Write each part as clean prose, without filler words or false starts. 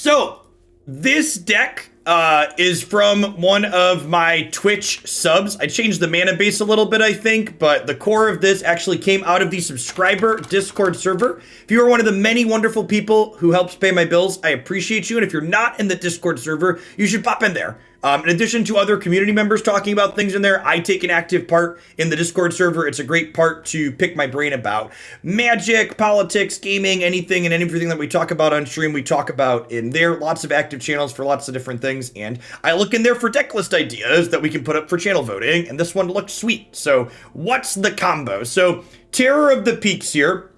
So, this deck is from one of my Twitch subs. I changed the mana base a little bit, I think, but the core of this actually came out of the subscriber Discord server. If you are one of the many wonderful people who helps pay my bills, I appreciate you. And if you're not in the Discord server, you should pop in there. In addition to other community members talking about things in there, I take an active part in the Discord server. It's a great part to pick my brain about magic, politics, gaming, anything and everything that we talk about on stream, we talk about in there. Lots of active channels for lots of different things. And I look in there for deck list ideas that we can put up for channel voting. And this one looks sweet. So what's the combo? So Terror of the Peaks here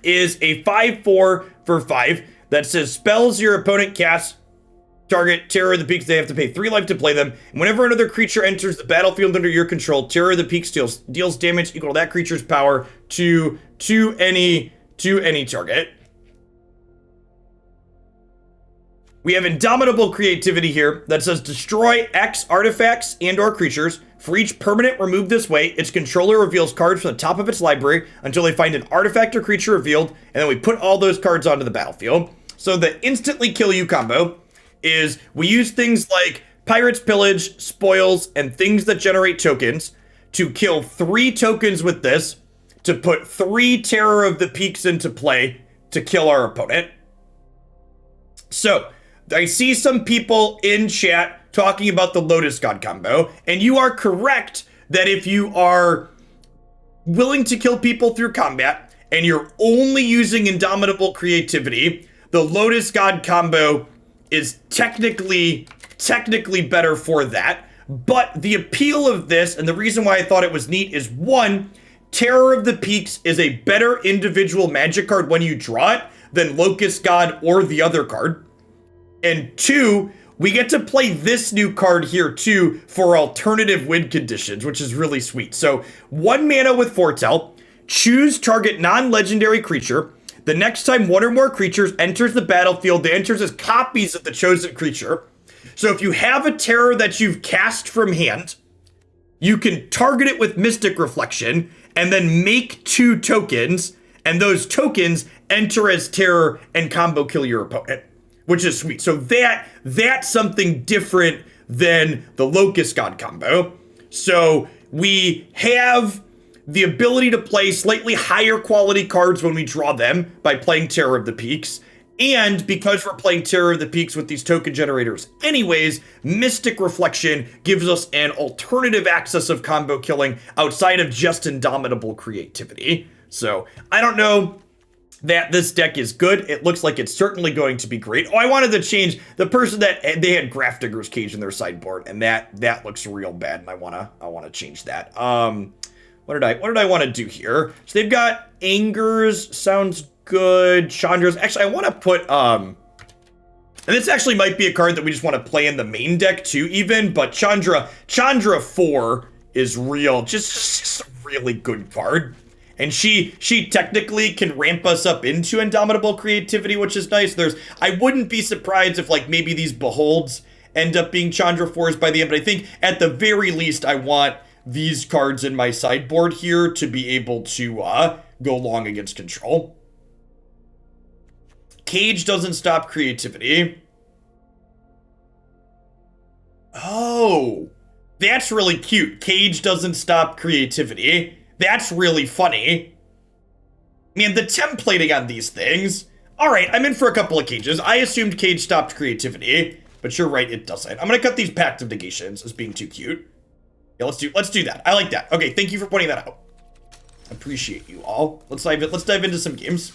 is a 5/4 for 5 that says spells your opponent casts target Terror of the Peaks, they have to pay 3 life to play them. And whenever another creature enters the battlefield under your control, Terror of the Peaks deals damage equal to that creature's power to any target. We have Indomitable Creativity here that says destroy X artifacts and or creatures. For each permanent removed this way, its controller reveals cards from the top of its library until they find an artifact or creature revealed, and then we put all those cards onto the battlefield. So the instantly kill you combo is we use things like Pirates, Pillage, Spoils, and things that generate tokens to kill 3 tokens with this, to put 3 Terror of the Peaks into play to kill our opponent. So, I see some people in chat talking about the Lotus God combo, and you are correct that if you are willing to kill people through combat, and you're only using Indomitable Creativity, the Lotus God combo is technically better for that. But the appeal of this, and the reason why I thought it was neat, is 1, Terror of the Peaks is a better individual magic card when you draw it than Locust God or the other card. And 2, we get to play this new card here too for alternative win conditions, which is really sweet. So 1 mana with Foretell, choose target non-legendary creature. The next time 1 or more creatures enters the battlefield, they enters as copies of the chosen creature. So if you have a terror that you've cast from hand, you can target it with Mystic Reflection and then make 2 tokens, and those tokens enter as terror and combo kill your opponent, which is sweet. So that's something different than the Locust God combo. So we have the ability to play slightly higher quality cards when we draw them by playing Terror of the Peaks. And because we're playing Terror of the Peaks with these token generators anyways, Mystic Reflection gives us an alternative access of combo killing outside of just Indomitable Creativity. So I don't know that this deck is good. It looks like it's certainly going to be great. Oh, I wanted to change the person that they had Grafdigger's Cage in their sideboard, and that looks real bad, and I wanna change that. What did I want to do here? So they've got Angers, sounds good. Chandra's. Actually, I want to put, and this actually might be a card that we just want to play in the main deck too, even, but Chandra 4 is real, just a really good card. And she technically can ramp us up into Indomitable Creativity, which is nice. I wouldn't be surprised if like maybe these Beholds end up being Chandra 4s by the end, but I think at the very least I want these cards in my sideboard here to be able to go long against control. Cage doesn't stop creativity. Oh, that's really cute. Cage doesn't stop creativity. That's really funny. Man, the templating on these things. All right, I'm in for a couple of cages. I assumed Cage stopped creativity, but you're right, it doesn't. I'm gonna cut these Pact of Negations as being too cute. Yeah, let's do that. I like that. Okay, thank you for pointing that out. Appreciate you all. Let's dive into some games.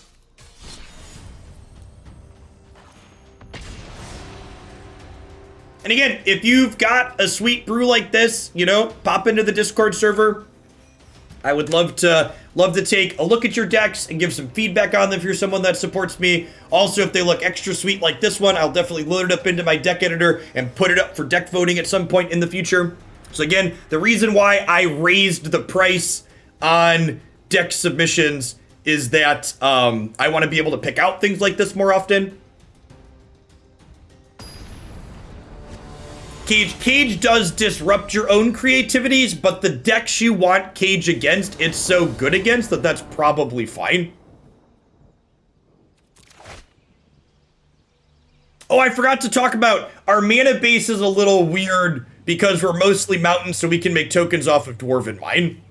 And again, if you've got a sweet brew like this, you know, pop into the Discord server. I would love to take a look at your decks and give some feedback on them if you're someone that supports me. Also, if they look extra sweet like this one, I'll definitely load it up into my deck editor and put it up for deck voting at some point in the future. So again, the reason why I raised the price on deck submissions is that I want to be able to pick out things like this more often. Cage does disrupt your own creativities, but the decks you want Cage against, it's so good against that that's probably fine. Oh, I forgot to talk about our mana base is a little weird because we're mostly mountains, so we can make tokens off of Dwarven Mine.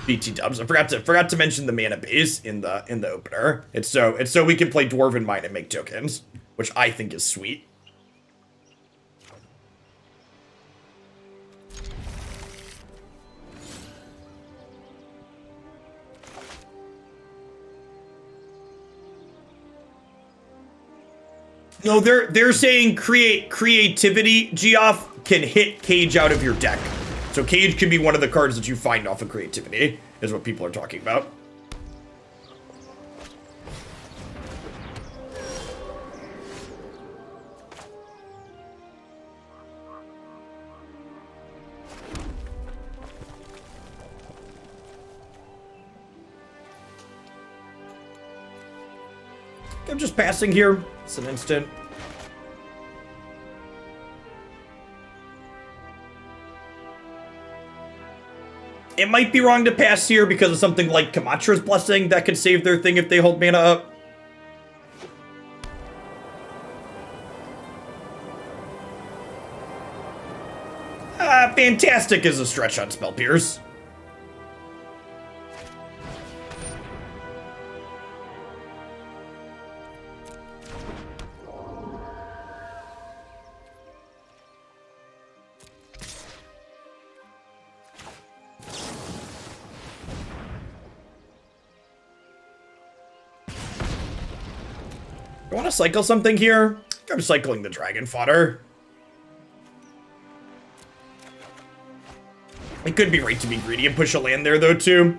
BT dubs. I forgot to mention the mana base in the opener. It's so we can play Dwarven Mine and make tokens, which I think is sweet. No, they're saying creativity, Geoff, can hit Cage out of your deck. So Cage could be one of the cards that you find off of creativity, is what people are talking about. I'm just passing here. It's an instant. It might be wrong to pass here because of something like Kamatra's Blessing that could save their thing if they hold mana up. Fantastic is a stretch on Spell Pierce. I want to cycle something here. I'm cycling the Dragon Fodder. It could be right to be greedy and push a land there, though, too.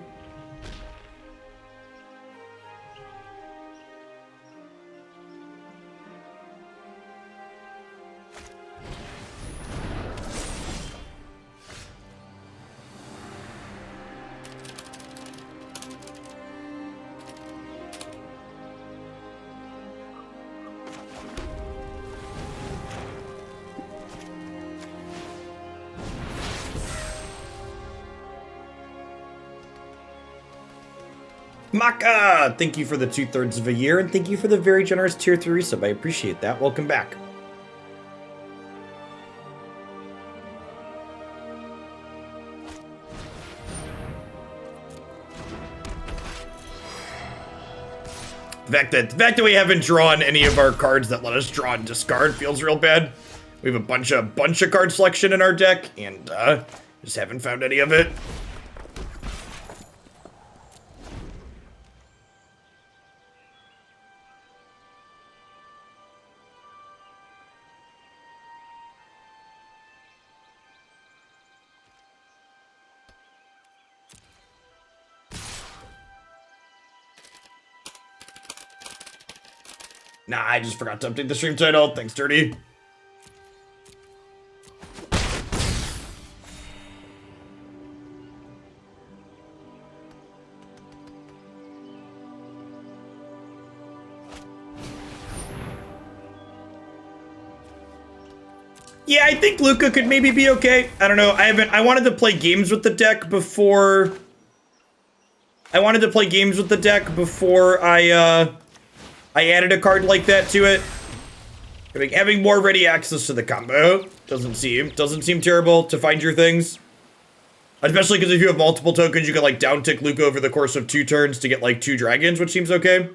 Maka! Thank you for the 2/3 of a year, and thank you for the very generous tier 3 sub. I appreciate that. Welcome back. The fact that we haven't drawn any of our cards that let us draw and discard feels real bad. We have a bunch of card selection in our deck, and just haven't found any of it. Nah, I just forgot to update the stream title. Thanks, Dirty. Yeah, I think Luca could maybe be okay. I don't know. I wanted to play games with the deck before. I added a card like that to it. Having more ready access to the combo doesn't seem terrible to find your things. Especially because if you have multiple tokens, you can like down tick Luca over the course of 2 turns to get like 2 dragons, which seems okay.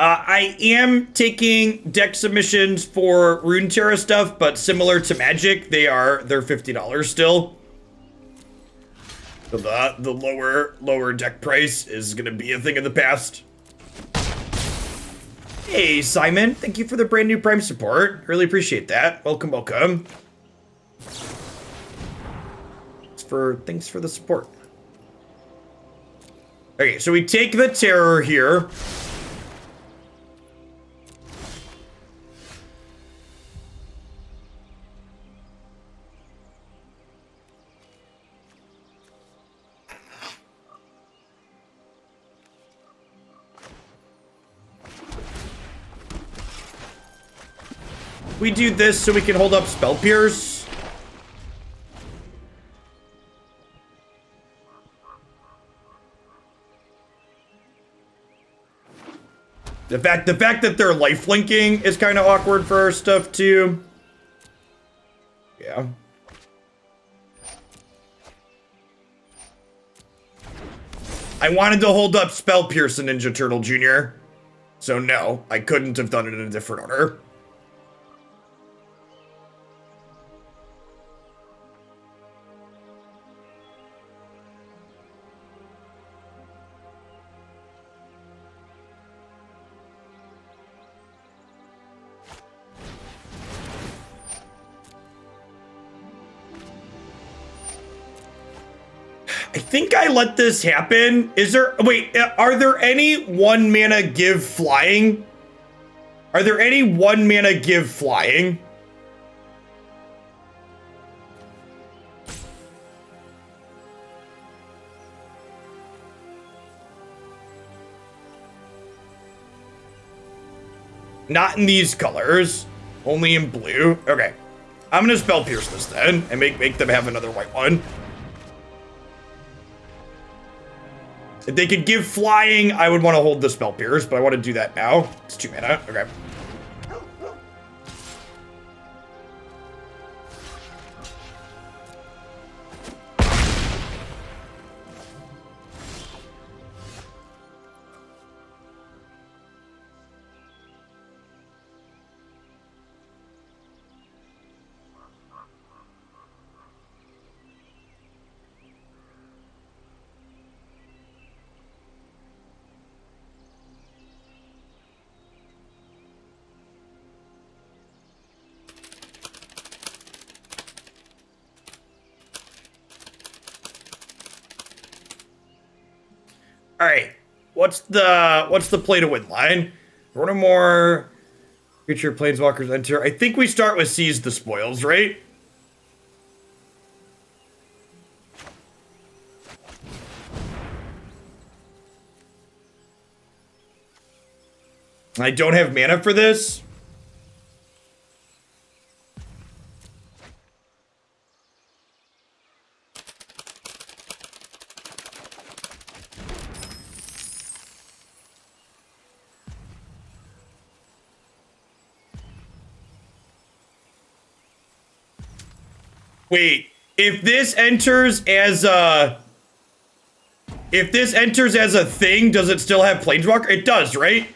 I am taking deck submissions for Runeterra stuff, but similar to Magic, they're $50 still. So the lower deck price is gonna be a thing of the past. Hey Simon, thank you for the brand new Prime support. Really appreciate that. Welcome, welcome. Thanks for the support. Okay, so we take the Terror here. We do this so we can hold up Spell Pierce. The fact that they're lifelinking is kind of awkward for our stuff too. Yeah. I wanted to hold up Spell Pierce and Ninja Turtle Jr. So no, I couldn't have done it in a different order. I think I let this happen. Wait, are there any 1 mana give flying? Are there any 1 mana give flying? Not in these colors, only in blue. Okay, I'm gonna Spell Pierce this then and make them have another white one. If they could give flying, I would want to hold the Spell Pierce, but I want to do that now. It's 2 mana. Okay. All right, what's the play to win line? One or more creature planeswalkers enter. I think we start with Seize the Spoils, right? I don't have mana for this. Wait, if this enters as a thing, does it still have Planeswalker? It does, right?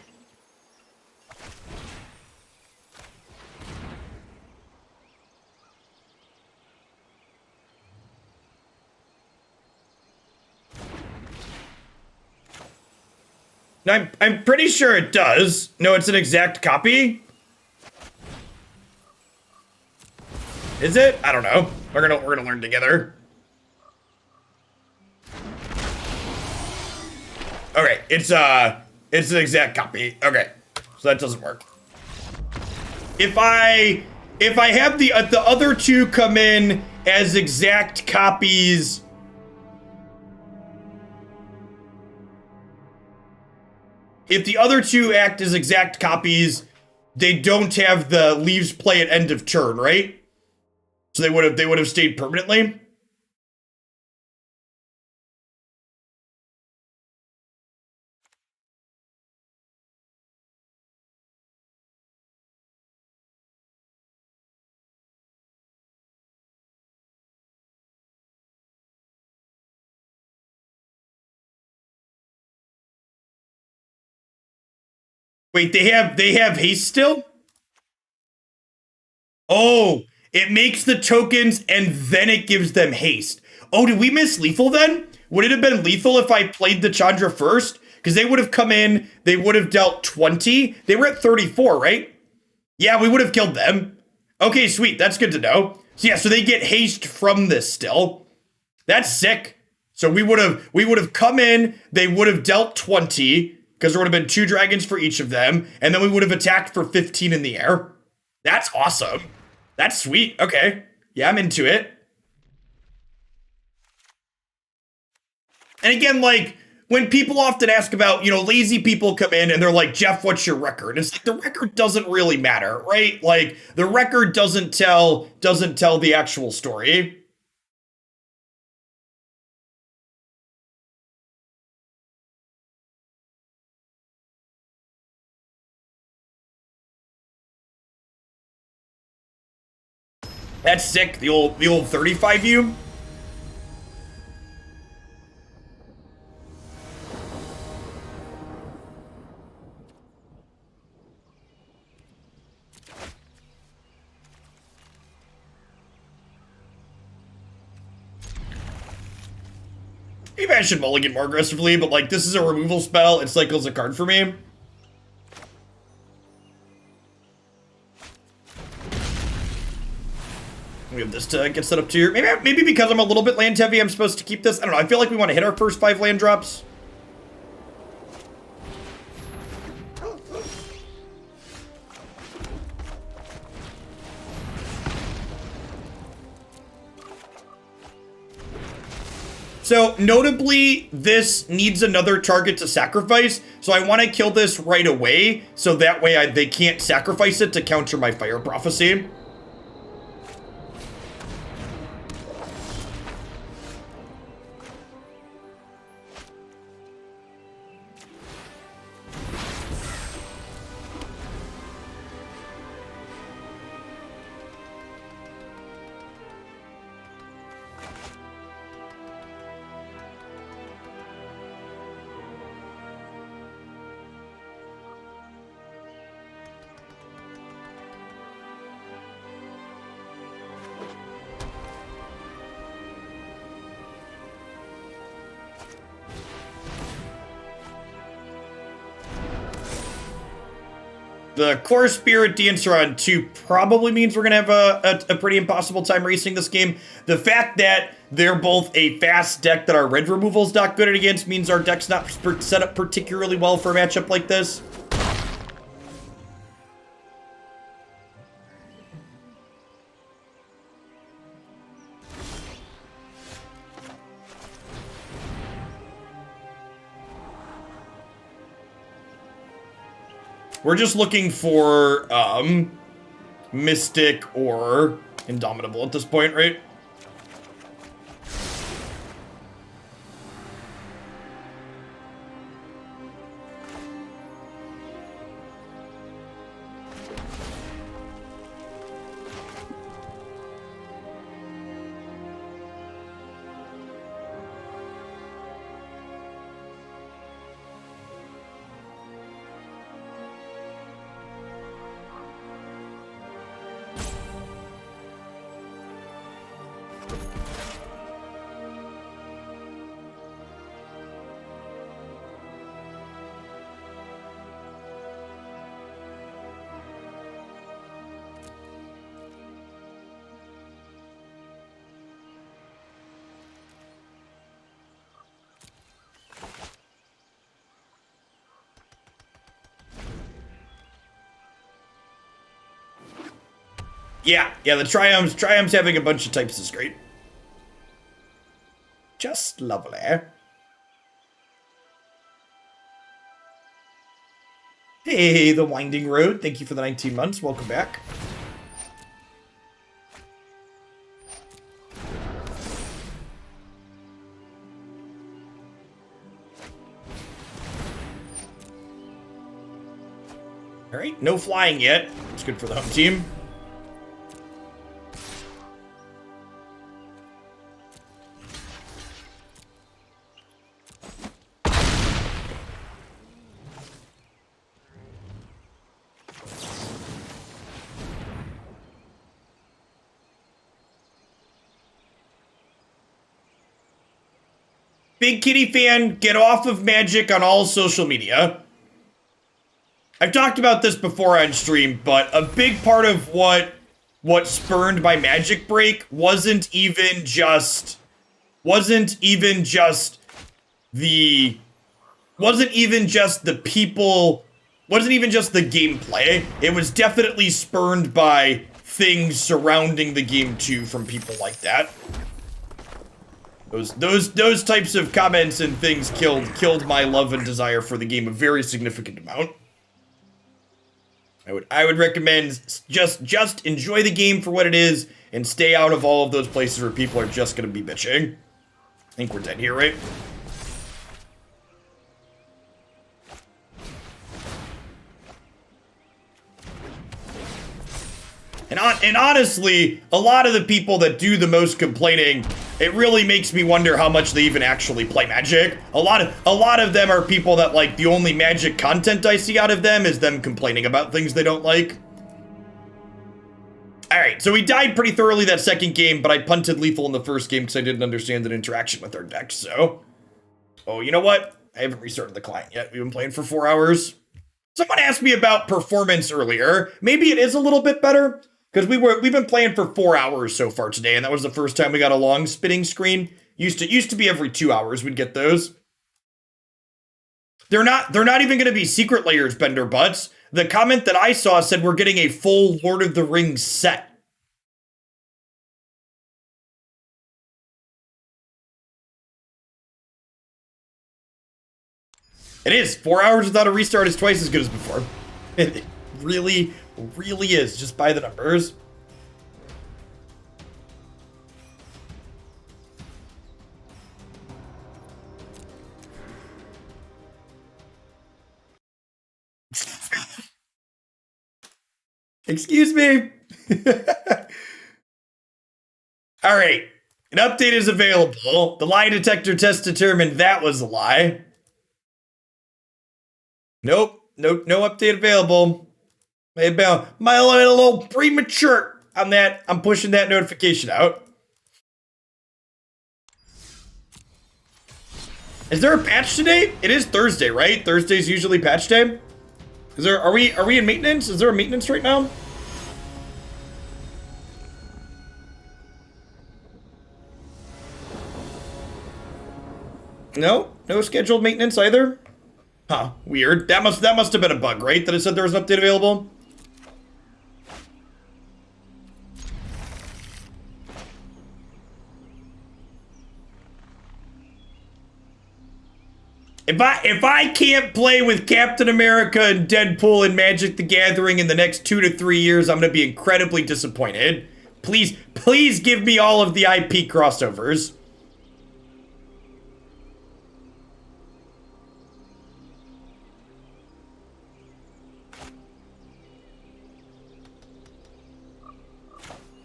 I'm pretty sure it does. No, it's an exact copy. Is it? I don't know. We're gonna learn together. Okay, it's an exact copy. Okay, so that doesn't work. If I have the other two come in as exact copies. If the other two act as exact copies, they don't have the leaves play at end of turn, right? So they would have stayed permanently. Wait, they have haste still? Oh, it makes the tokens and then it gives them haste. Oh, did we miss lethal then? Would it have been lethal if I played the Chandra first? Because they would have come in, they would have dealt 20. They were at 34, right? Yeah, we would have killed them. Okay, sweet. That's good to know. So yeah, so they get haste from this still. That's sick. So we would have come in, they would have dealt 20, because there would have been 2 dragons for each of them, and then we would have attacked for 15 in the air. That's awesome. That's sweet. Okay. Yeah, I'm into it. And again, like, when people often ask about, lazy people come in and they're like, Jeff, what's your record? It's like the record doesn't really matter, right? Like the record doesn't tell the actual story. That's sick. The old 35 view. Maybe I should mulligan more aggressively, but like this is a removal spell. It cycles a card for me. We have this to get set up to here. Maybe because I'm a little bit land heavy, I'm supposed to keep this. I don't know. I feel like we want to hit our first 5 land drops. So, notably, this needs another target to sacrifice, so I want to kill this right away, so that way they can't sacrifice it to counter my Fire Prophecy. The Core Spirit Dancer on 2 probably means we're going to have a pretty impossible time racing this game. The fact that they're both a fast deck that our red removal's not good at against means our deck's not set up particularly well for a matchup like this. We're just looking for Mystic or Indomitable at this point, right? Yeah, the Triome's having a bunch of types is great. Just lovely. Hey, the Winding Road. Thank you for the 19 months. Welcome back. All right, no flying yet. It's good for the home team. Big Kitty fan, get off of Magic on all social media. I've talked about this before on stream, but a big part of what spurned my Magic break wasn't even just the people, wasn't even just the gameplay. It was definitely spurned by things surrounding the game too from people like that. Those types of comments and things killed my love and desire for the game a very significant amount. I would recommend just enjoy the game for what it is and stay out of all of those places where people are just gonna be bitching. I think we're dead here, right? And honestly, a lot of the people that do the most complaining, it really makes me wonder how much they even actually play Magic. A lot of them are people that, like, the only Magic content I see out of them is them complaining about things they don't like. Alright, so we died pretty thoroughly that second game, but I punted lethal in the first game because I didn't understand an interaction with our deck, so... Oh, you know what? I haven't restarted the client yet. We've been playing for 4 hours. Someone asked me about performance earlier. Maybe it is a little bit better. Because we've been playing for 4 hours so far today, and that was the first time we got a long spinning screen. Used to be every 2 hours we'd get those. They're not even going to be secret layers, Bender Butts. The comment that I saw said we're getting a full Lord of the Rings set. It is. 4 hours without a restart is twice as good as before. It really is. Just by the numbers. Excuse me. All right. An update is available. The lie detector test determined that was a lie. Nope. No update available. Maybe I'm a little premature on that. I'm pushing that notification out. Is there a patch today? It is Thursday, right? Thursday's usually patch day. Are we in maintenance? Is there a maintenance right now? No scheduled maintenance either. Huh, weird. That must have been a bug, right? That it said there was an update available. If I can't play with Captain America and Deadpool and Magic the Gathering in the next 2 to 3 years, I'm gonna be incredibly disappointed. Please give me all of the IP crossovers.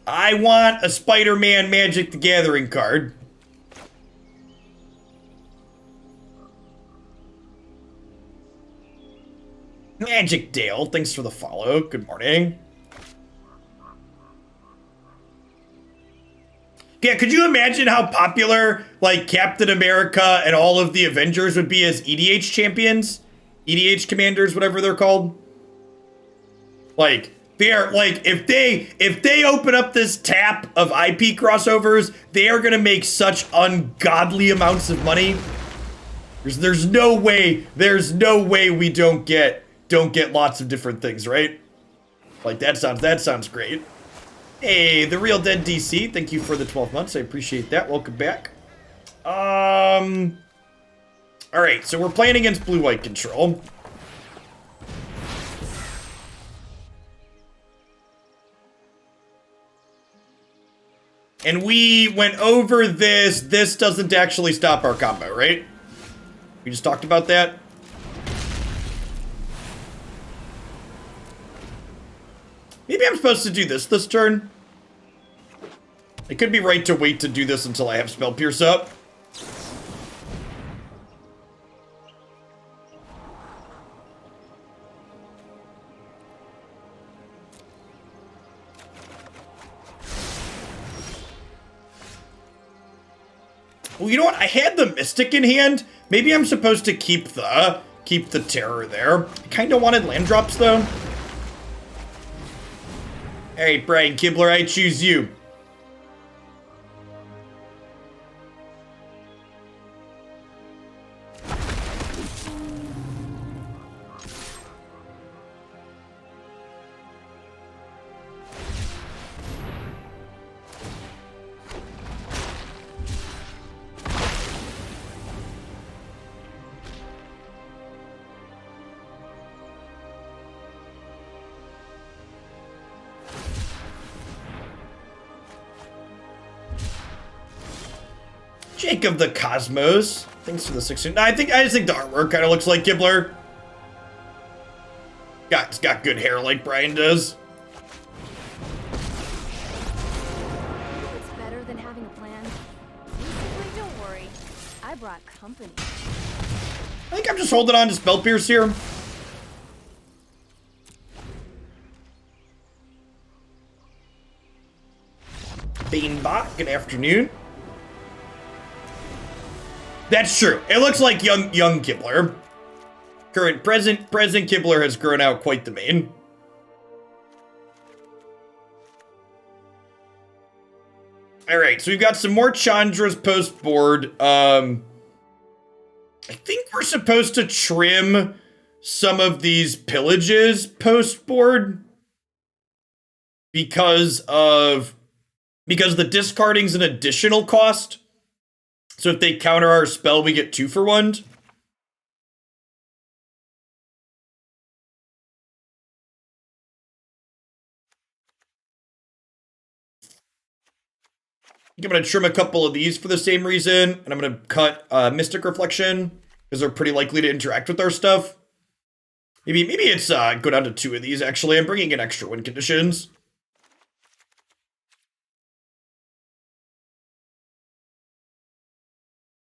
I want a Spider-Man Magic the Gathering card. Magic Dale, thanks for the follow. Good morning. Yeah, could you imagine how popular, like, Captain America and all of the Avengers would be as EDH champions? EDH commanders, whatever they're called? Like, they're, like, if they open up this tap of IP crossovers, they are gonna make such ungodly amounts of money. There's no way we don't get lots of different things, right? Like, that sounds great. Hey, The Real Dead DC, thank you for the 12 months. I appreciate that. Welcome back. Alright, so we're playing against blue-white control. And we went over this. This doesn't actually stop our combo, right? We just talked about that. Maybe I'm supposed to do this turn. It could be right to wait to do this until I have Spell Pierce up. Well, you know what? I had the Mystic in hand. Maybe I'm supposed to keep the Terror there. I kind of wanted land drops, though. All right, Brian Kibler, I choose you. Jacob the Cosmos. Thanks for the 16. I just think the artwork kind of looks like Kibler. It's got good hair like Brian does. It's better than having a plan. Basically, don't worry. I brought company. I think I'm just holding on to Spell Pierce here. Banebot, good afternoon. That's true. It looks like young Kibler. Present Kibler has grown out quite the mane. All right, so we've got some more Chandras post board. I think we're supposed to trim some of these pillages post board because the discarding's an additional cost. So if they counter our spell, we get 2 for 1. I'm going to trim a couple of these for the same reason, and I'm going to cut Mystic Reflection, because they're pretty likely to interact with our stuff. Maybe it's go down to 2 of these, actually. I'm bringing in extra win conditions.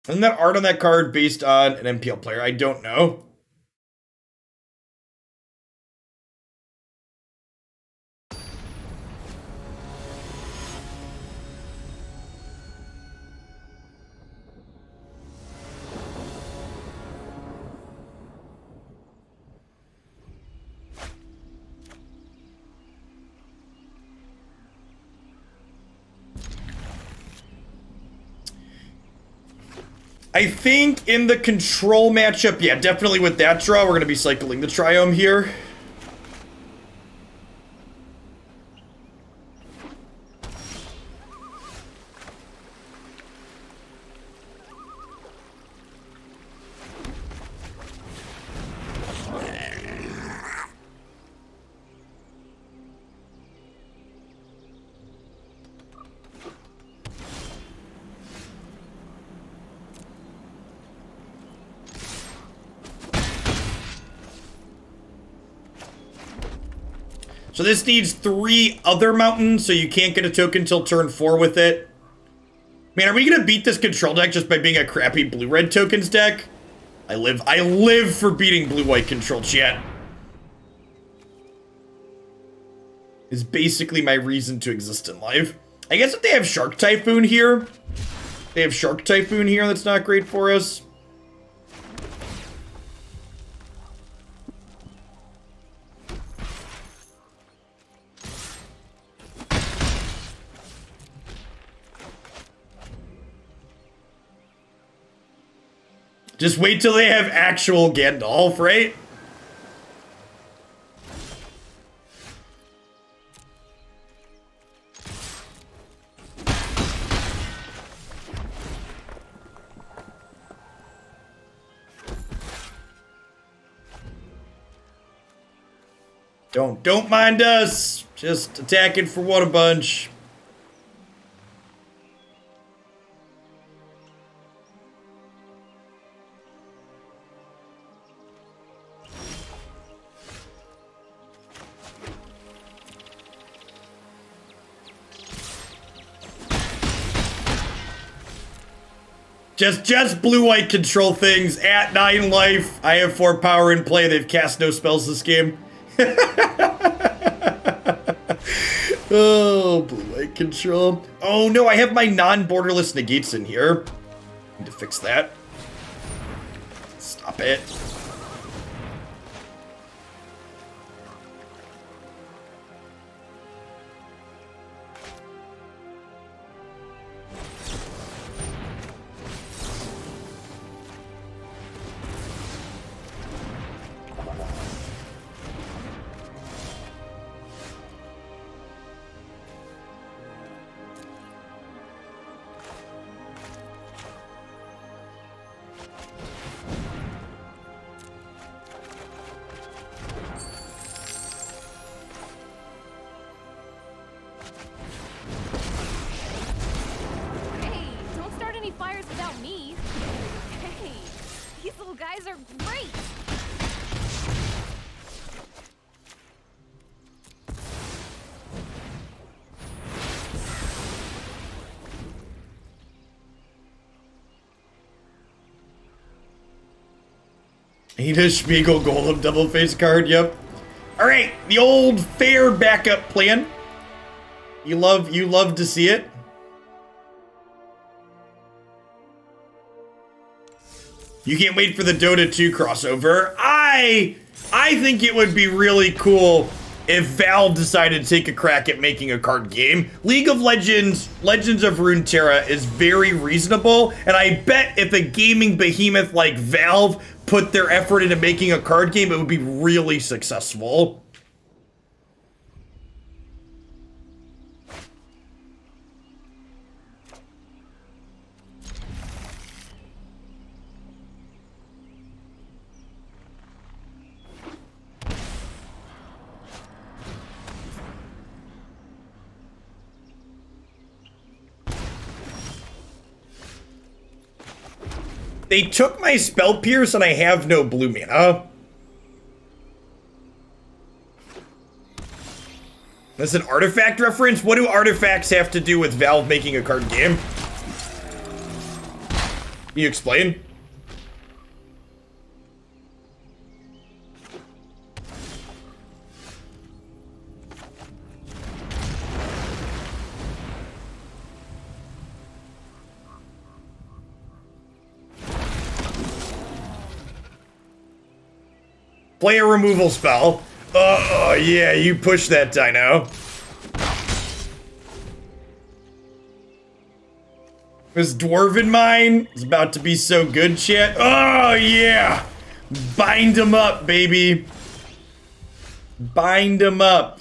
Isn't that art on that card based on an MPL player? I don't know. I think in the control matchup, yeah, definitely with that draw, we're going to be cycling the Triome here. So this needs 3 other mountains, so you can't get a token till turn 4 with it. Man, are we gonna beat this control deck just by being a crappy blue-red tokens deck? I live for beating blue-white control, chat. Is basically my reason to exist in life. I guess if they have Shark Typhoon here, that's not great for us. Just wait till they have actual Gandalf, right? Don't mind us. Just attacking for what a bunch. Just blue-white control things at 9 life. I have 4 power in play. They've cast no spells this game. Oh, blue-white control. Oh no, I have my non-borderless negates in here. Need to fix that. Stop it. Fires without me. Hey, these little guys are great. Ain't a Schmiegel Golem double face card, yep. Alright, the old fair backup plan. You love to see it. You can't wait for the Dota 2 crossover. I think it would be really cool if Valve decided to take a crack at making a card game. League of Legends, Legends of Runeterra is very reasonable, and I bet if a gaming behemoth like Valve put their effort into making a card game, it would be really successful. They took my Spell Pierce and I have no blue mana. That's an artifact reference? What do artifacts have to do with Valve making a card game? Can you explain? Play a removal spell. Oh, yeah, you push that dino. This Dwarven Mine is about to be so good, chat. Oh, yeah. Bind them up, baby. Bind them up.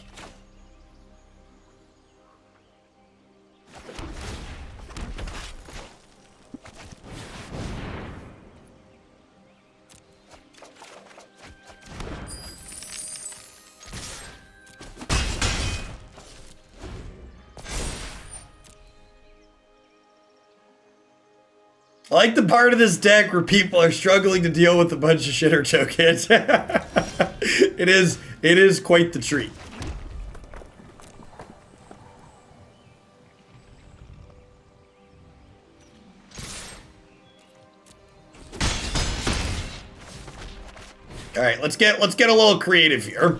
I like the part of this deck where people are struggling to deal with a bunch of shitter tokens. It is quite the treat. All right, let's get a little creative here.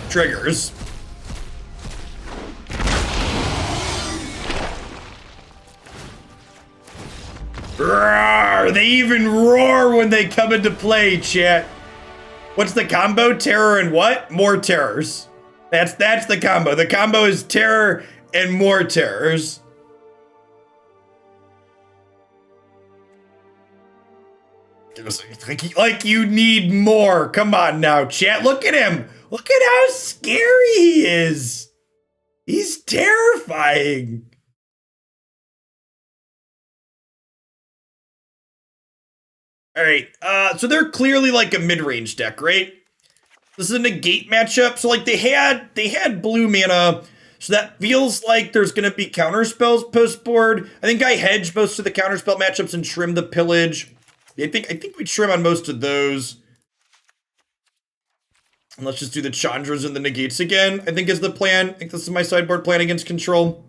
Triggers. Roar! They even roar when they come into play, chat. What's the combo? Terror and what? More terrors. That's the combo. The combo is terror and more terrors. Like you need more. Come on now, chat. Look at him. Look at how scary he is. He's terrifying. All right, so they're clearly like a mid-range deck, right? This is a Negate matchup. So like they had blue mana, so that feels like there's gonna be counter spells post board. I think I hedge most of the counter spell matchups and trim the Pillage. I think we trim on most of those. And let's just do the Chandras and the Negates again, I think is the plan. I think this is my sideboard plan against control.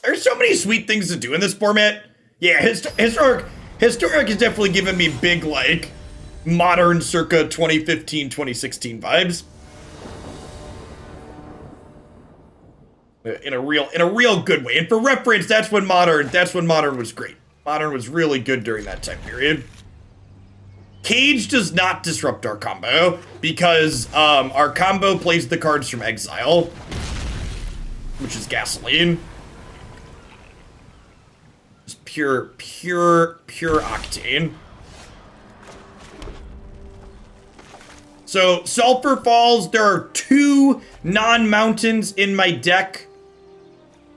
There's so many sweet things to do in this format. Yeah, historic has definitely given me big, like, modern circa 2015, 2016 vibes. In a real good way. And for reference, that's when modern was great. Modern was really good during that time period. Cage does not disrupt our combo because our combo plays the cards from exile, which is gasoline. Just pure octane. So Sulfur Falls, there are 2 non-mountains in my deck.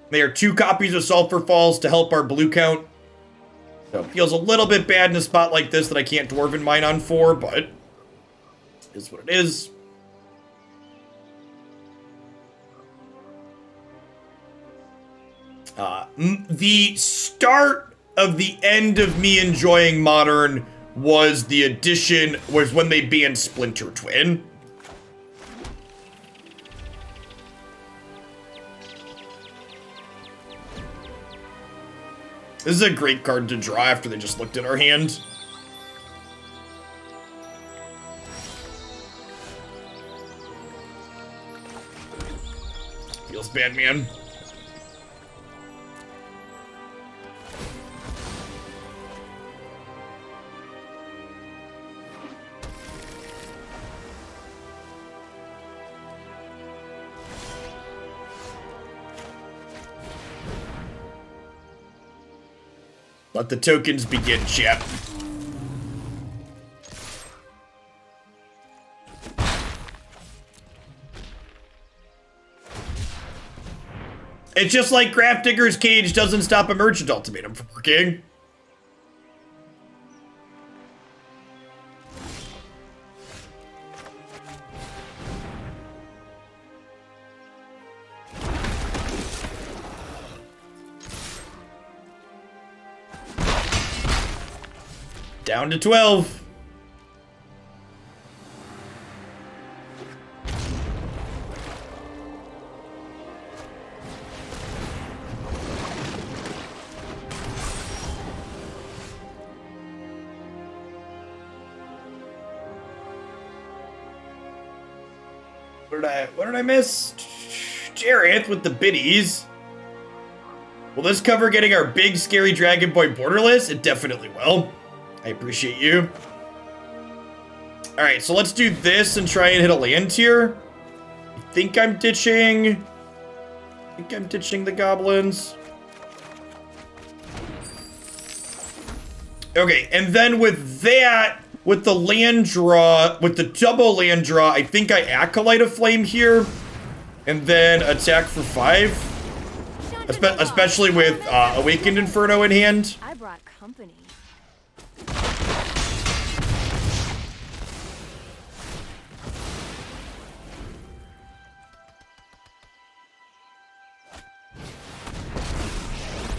They are 2 copies of Sulfur Falls to help our blue count. So it feels a little bit bad in a spot like this that I can't Dwarven Mine on 4, but it is what it is. The start of the end of me enjoying Modern was when they banned Splinter Twin. This is a great card to draw after they just looked at our hand. Feels bad, man. Let the tokens begin, chat. It's just like Grafdigger's Cage doesn't stop a Merchant Ultimatum from working. Down to 12. What did I miss? Jareth with the biddies. Will this cover getting our big scary Dragon Boy borderless? It definitely will. I appreciate you. Alright, so let's do this and try and hit a land here. I think I'm ditching the goblins. Okay, and then with that, with the land draw, with the double land draw, I think I Acolyte a Flame here. And then attack for 5. Especially with Awakened Inferno in hand. I brought company.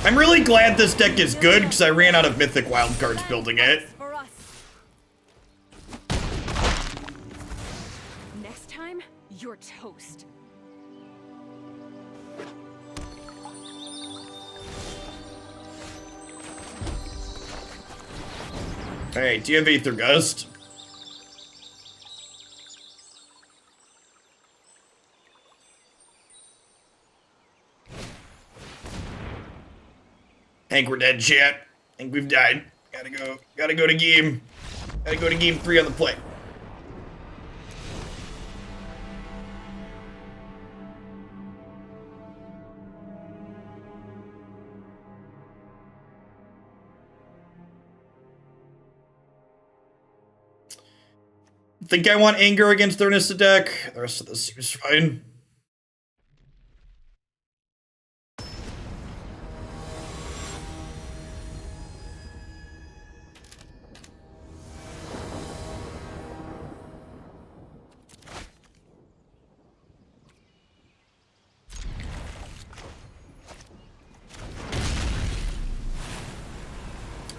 I'm really glad this deck is good because I ran out of Mythic wildcards building it. Next time, you're toast. Alright, do you have Aether Gust? I think we're dead, chat. I think we've died. Gotta go to game. Gotta go to game 3 on the play. Think I want Anger against their Nissa deck. The rest of this seems fine.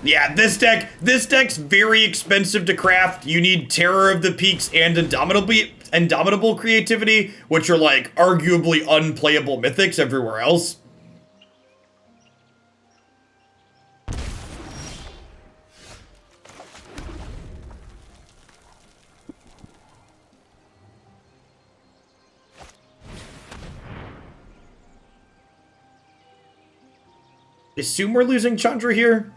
Yeah, this deck's very expensive to craft. You need Terror of the Peaks and Indomitable Creativity, which are like arguably unplayable mythics everywhere else. Assume we're losing Chandra here.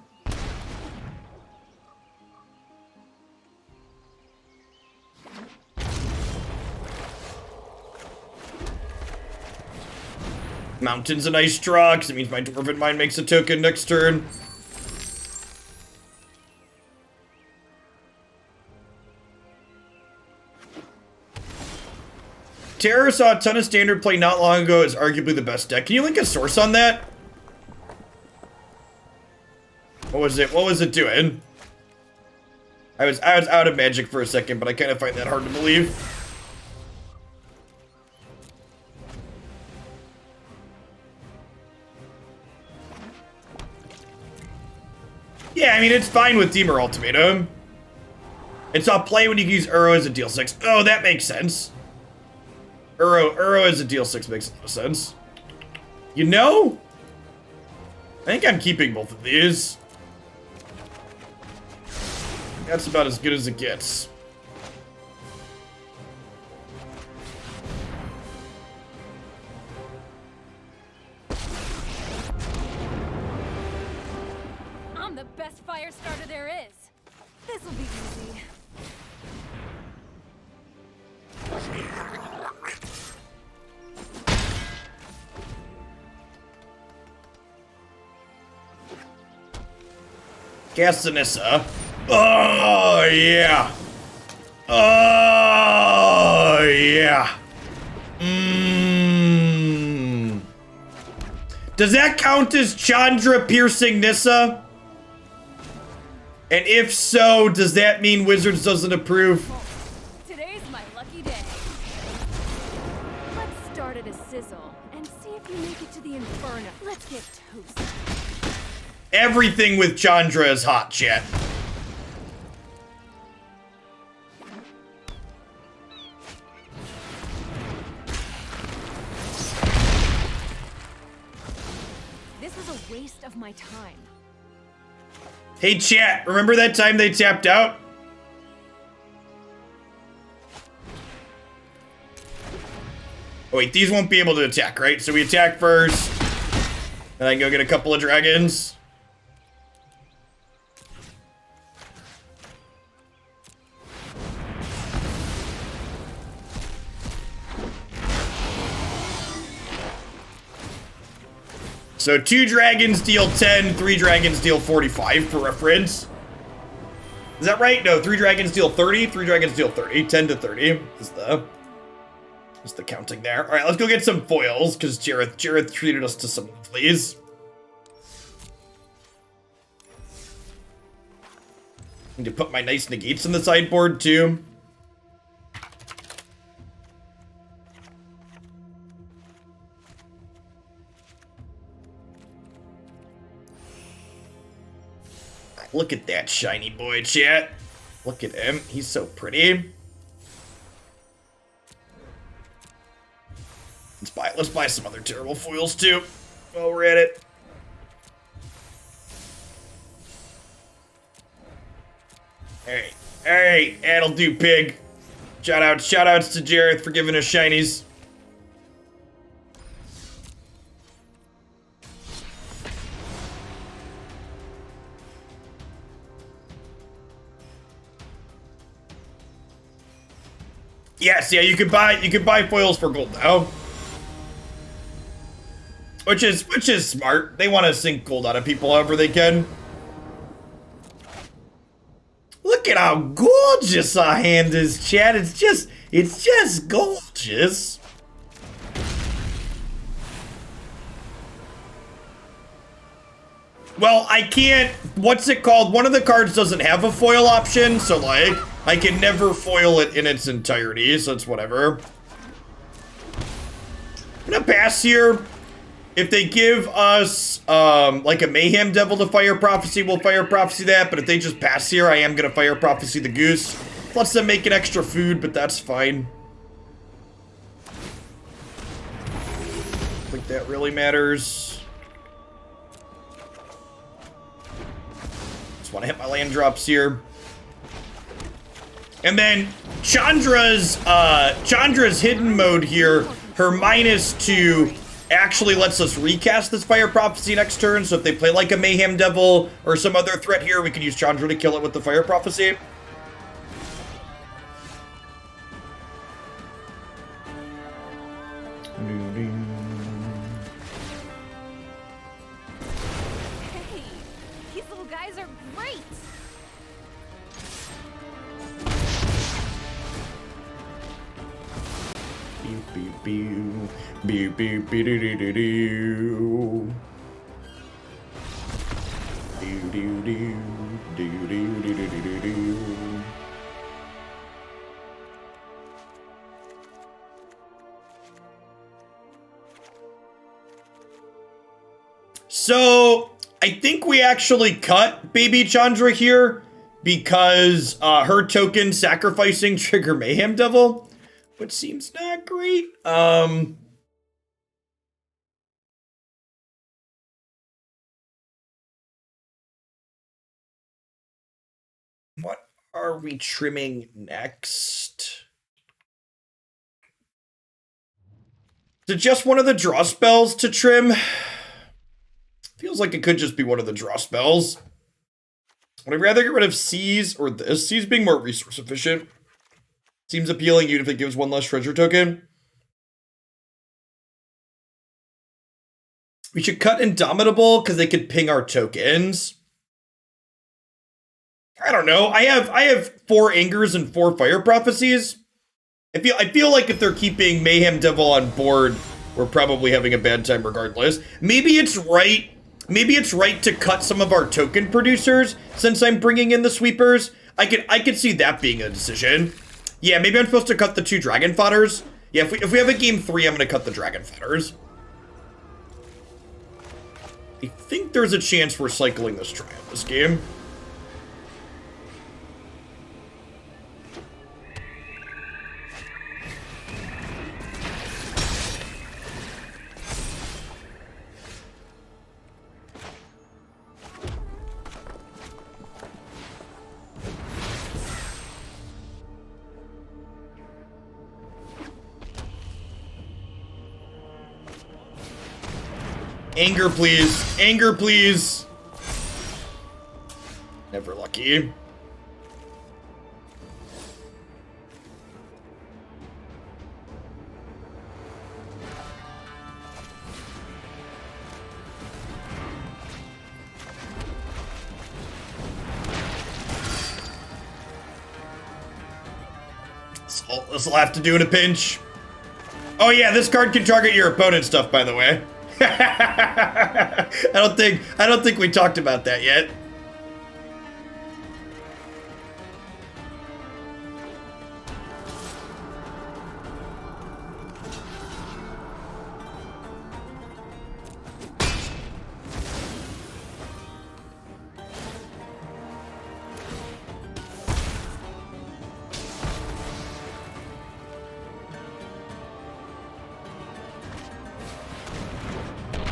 Mountain's a nice draw, because it means my Dwarven Mine makes a token next turn. Terror saw a ton of Standard play not long ago as arguably the best deck. Can you link a source on that? What was it doing? I was out of Magic for a second, but I kind of find that hard to believe. Yeah, I mean, it's fine with Temur Ultimatum. It's all play when you use Uro as a deal 6. Oh, that makes sense. Uro as a deal 6 makes a lot of sense. You know? I think I'm keeping both of these. That's about as good as it gets. I'm the best fire starter there is. This'll be easy. Castanissa. Oh, yeah. Oh, yeah. Does that count as Chandra piercing Nissa? And if so, does that mean Wizards doesn't approve? Today's my lucky day. Let's start at a sizzle and see if you make it to the Inferno. Let's get toast. Everything with Chandra is hot, chat. This was a waste of my time. Hey, chat, remember that time they tapped out? Oh, wait, these won't be able to attack, right? So we attack first, and I can go get a couple of dragons. So 2 dragons deal 10, 3 dragons deal 45 for reference. Is that right? No, 3 dragons deal 30, 3 dragons deal 30. 10 to 30 is the counting there. All right, let's go get some foils because Jareth treated us to some please. Need to put my nice negates in the sideboard too. Look at that shiny boy, chat. Look at him. He's so pretty. Let's buy some other terrible foils too while we're at it. Alright, that'll do, pig. Shoutouts to Jareth for giving us shinies. Yes, yeah, you could buy foils for gold now. Which is smart. They want to sink gold out of people however they can. Look at how gorgeous our hand is, chat. It's just gorgeous. Well, I can't, what's it called? One of the cards doesn't have a foil option, so like, I can never foil it in its entirety, so it's whatever. I'm gonna pass here. If they give us, like a Mayhem Devil to Fire Prophecy, we'll Fire Prophecy that, but if they just pass here, I am gonna Fire Prophecy the Goose. Lets them make an extra food, but that's fine. I think that really matters. Just wanna hit my land drops here. And then Chandra's hidden mode here, her -2 actually lets us recast this Fire Prophecy next turn. So if they play like a Mayhem Devil or some other threat here, we can use Chandra to kill it with the Fire Prophecy. Hey, these little guys are great. So I think we actually cut Baby Chandra here because her token sacrificing trigger Mayhem Devil, which seems not great. What are we trimming next? Is it just one of the draw spells to trim? Feels like it could just be one of the draw spells. Would I rather get rid of Seize or this? Seize being more resource efficient. Seems appealing even if it gives one less treasure token. We should cut Indomitable because they could ping our tokens. I don't know. I have 4 Angers and 4 Fire Prophecies. I feel like if they're keeping Mayhem Devil on board, we're probably having a bad time regardless. Maybe it's right. Maybe it's right to cut some of our token producers since I'm bringing in the sweepers. I could see that being a decision. Yeah, maybe I'm supposed to cut the 2 Dragon Fodders. Yeah, if we have a game 3, I'm gonna cut the Dragon Fodders. I think there's a chance we're cycling this Triumph this game. Anger, please. Anger, please. Never lucky. This will have to do in a pinch. Oh yeah, this card can target your opponent's stuff, by the way. I don't think we talked about that yet.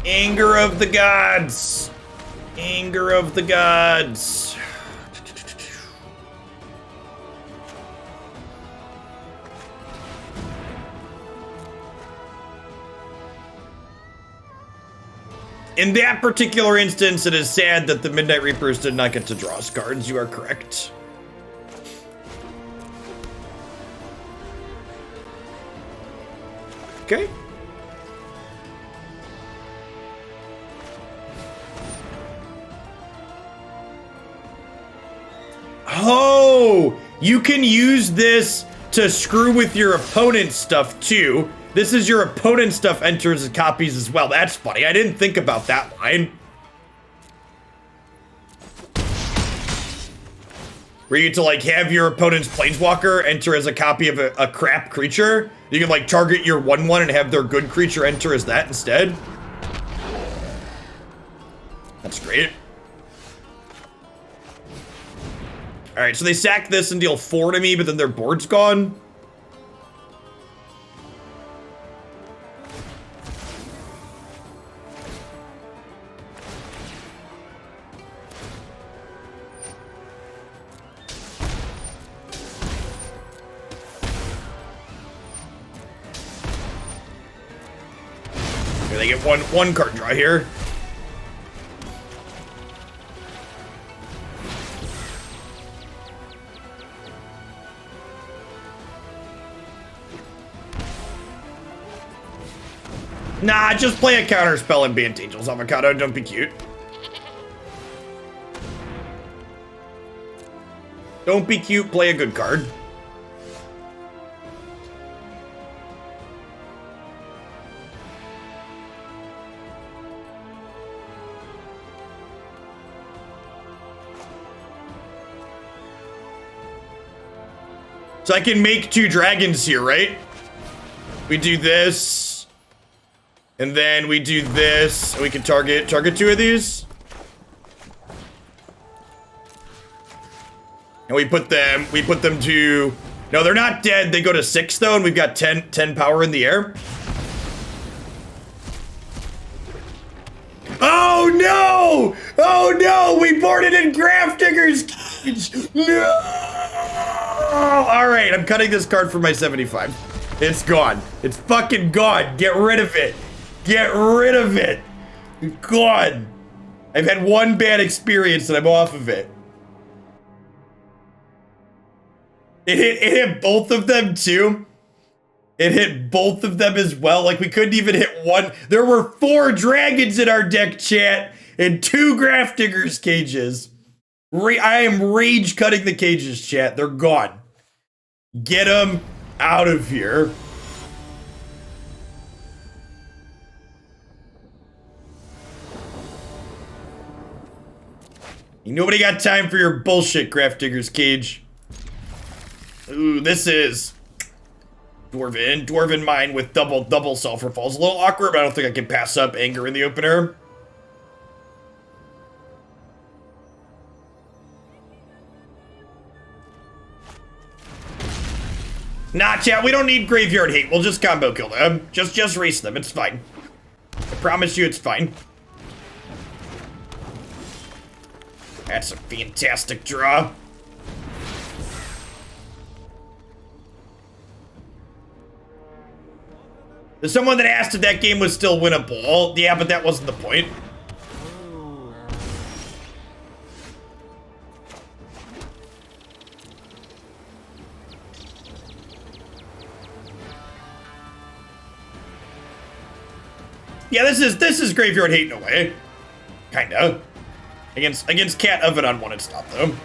Anger of the gods. Anger of the gods. In that particular instance, it is sad that the Midnight Reapers did not get to draw us cards. You are correct. Okay. Oh, you can use this to screw with your opponent's stuff too. This is your opponent's stuff enters as copies as well. That's funny. I didn't think about that line. Where you get to like have your opponent's planeswalker enter as a copy of a crap creature. You can like target your 1/1 and have their good creature enter as that instead. That's great. All right, so they sack this and deal 4 to me, but then their board's gone. They get one card draw here. Nah, just play a counter spell and Bant Angel's Avocado. Don't be cute. Don't be cute, play a good card. So I can make 2 dragons here, right? We do this. And then we do this. And we can target 2 of these. And we put them to... No, they're not dead. They go to 6 though, and we've got 10 power in the air. Oh no! Oh no! We boarded in Grafdigger's Cage! No! Alright, I'm cutting this card for my 75. It's gone. It's fucking gone. Get rid of it. Get rid of it. Gone. I've had one bad experience and I'm off of it. It hit both of them too. It hit both of them as well. Like we couldn't even hit one. There were 4 dragons in our deck, chat, and 2 Grafdigger's cages. I am rage cutting the cages, chat. They're gone. Get them out of here. Nobody got time for your bullshit, Grafdigger's Cage. Ooh, this is Dwarven Mine with double Sulfur Falls. A little awkward, but I don't think I can pass up Anger in the opener. Nah, chat, we don't need Graveyard Hate. We'll just combo kill them. Just race them. It's fine. I promise you it's fine. That's a fantastic draw. There's someone that asked if that game was still winnable. Yeah, but that wasn't the point. Yeah, this is Graveyard Hate in a way. Kinda. Against Cat Oven on 1 and stop though.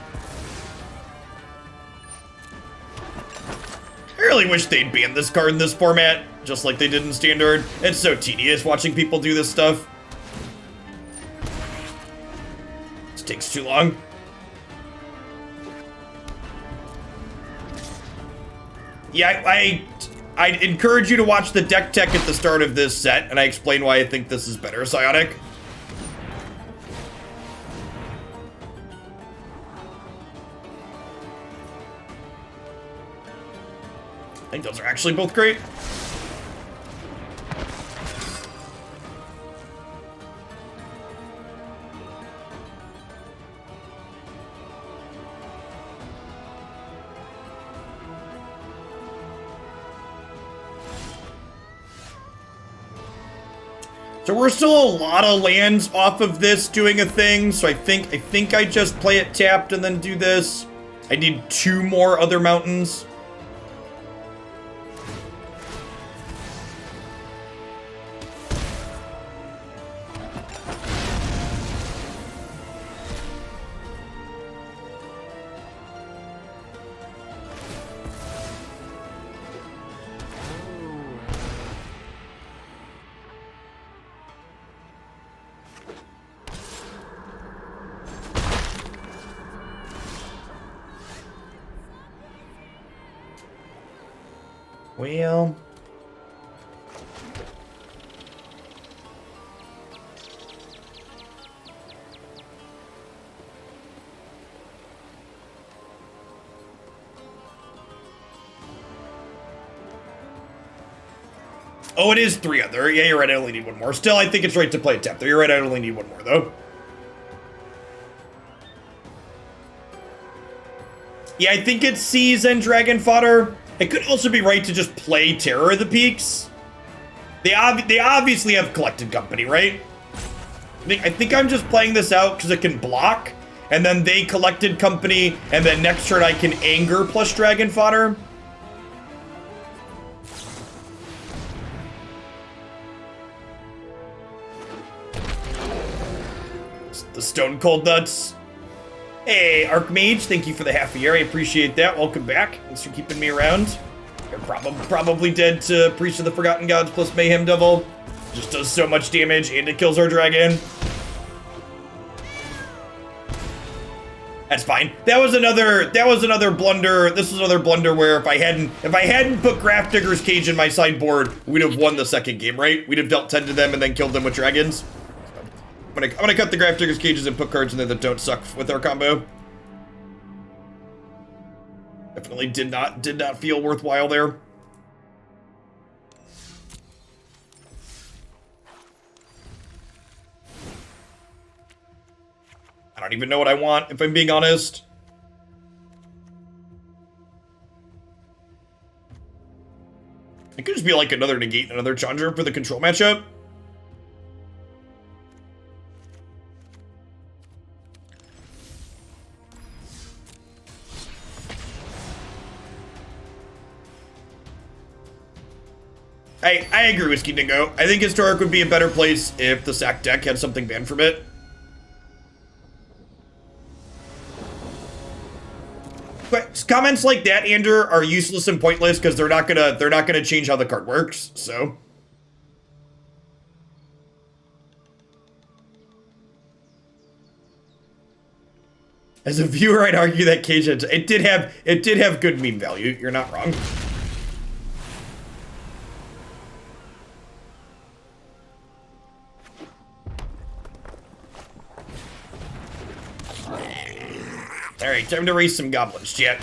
I really wish they'd ban this card in this format, just like they did in Standard. It's so tedious watching people do this stuff. This takes too long. Yeah, I'd encourage you to watch the deck tech at the start of this set, and I explain why I think this is better, Psionic. I think those are actually both great. So we're still a lot of lands off of this doing a thing, so I think I just play it tapped and then do this. I need 2 more other mountains. Well, oh, it is 3 other. Yeah, you're right. I only need 1 more. Still, I think it's right to play a tap though. You're right. I only need 1 more though. Yeah, I think it's Seas and Dragon Fodder. It could also be right to just play Terror of the Peaks. They obviously have Collected Company, right? I think I'm just playing this out because it can block, and then they Collected Company, and then next turn I can Anger plus Dragon Fodder. The Stone Cold Nuts. Hey, Archmage, thank you for the half a year. I appreciate that. Welcome back. Thanks for keeping me around. You're probably dead to Priest of the Forgotten Gods plus Mayhem Devil. Just does so much damage and it kills our dragon. That's fine. That was another blunder. This was another blunder where if I hadn't put Grafdigger's Cage in my sideboard, we'd have won the second game, right? We'd have dealt 10 to them and then killed them with dragons. I'm gonna cut the Grafdigger's Cages and put cards in there that don't suck with our combo. Definitely did not feel worthwhile there. I don't even know what I want, if I'm being honest. It could just be like another Negate and another Chandra for the control matchup. I agree, Whiskey Dingo. I think Historic would be a better place if the sack deck had something banned from it. But comments like that, Andrew, are useless and pointless because they're not gonna change how the card works. So, as a viewer, I'd argue that Cage it did have good meme value. You're not wrong. Alright, time to raise some goblins, chat.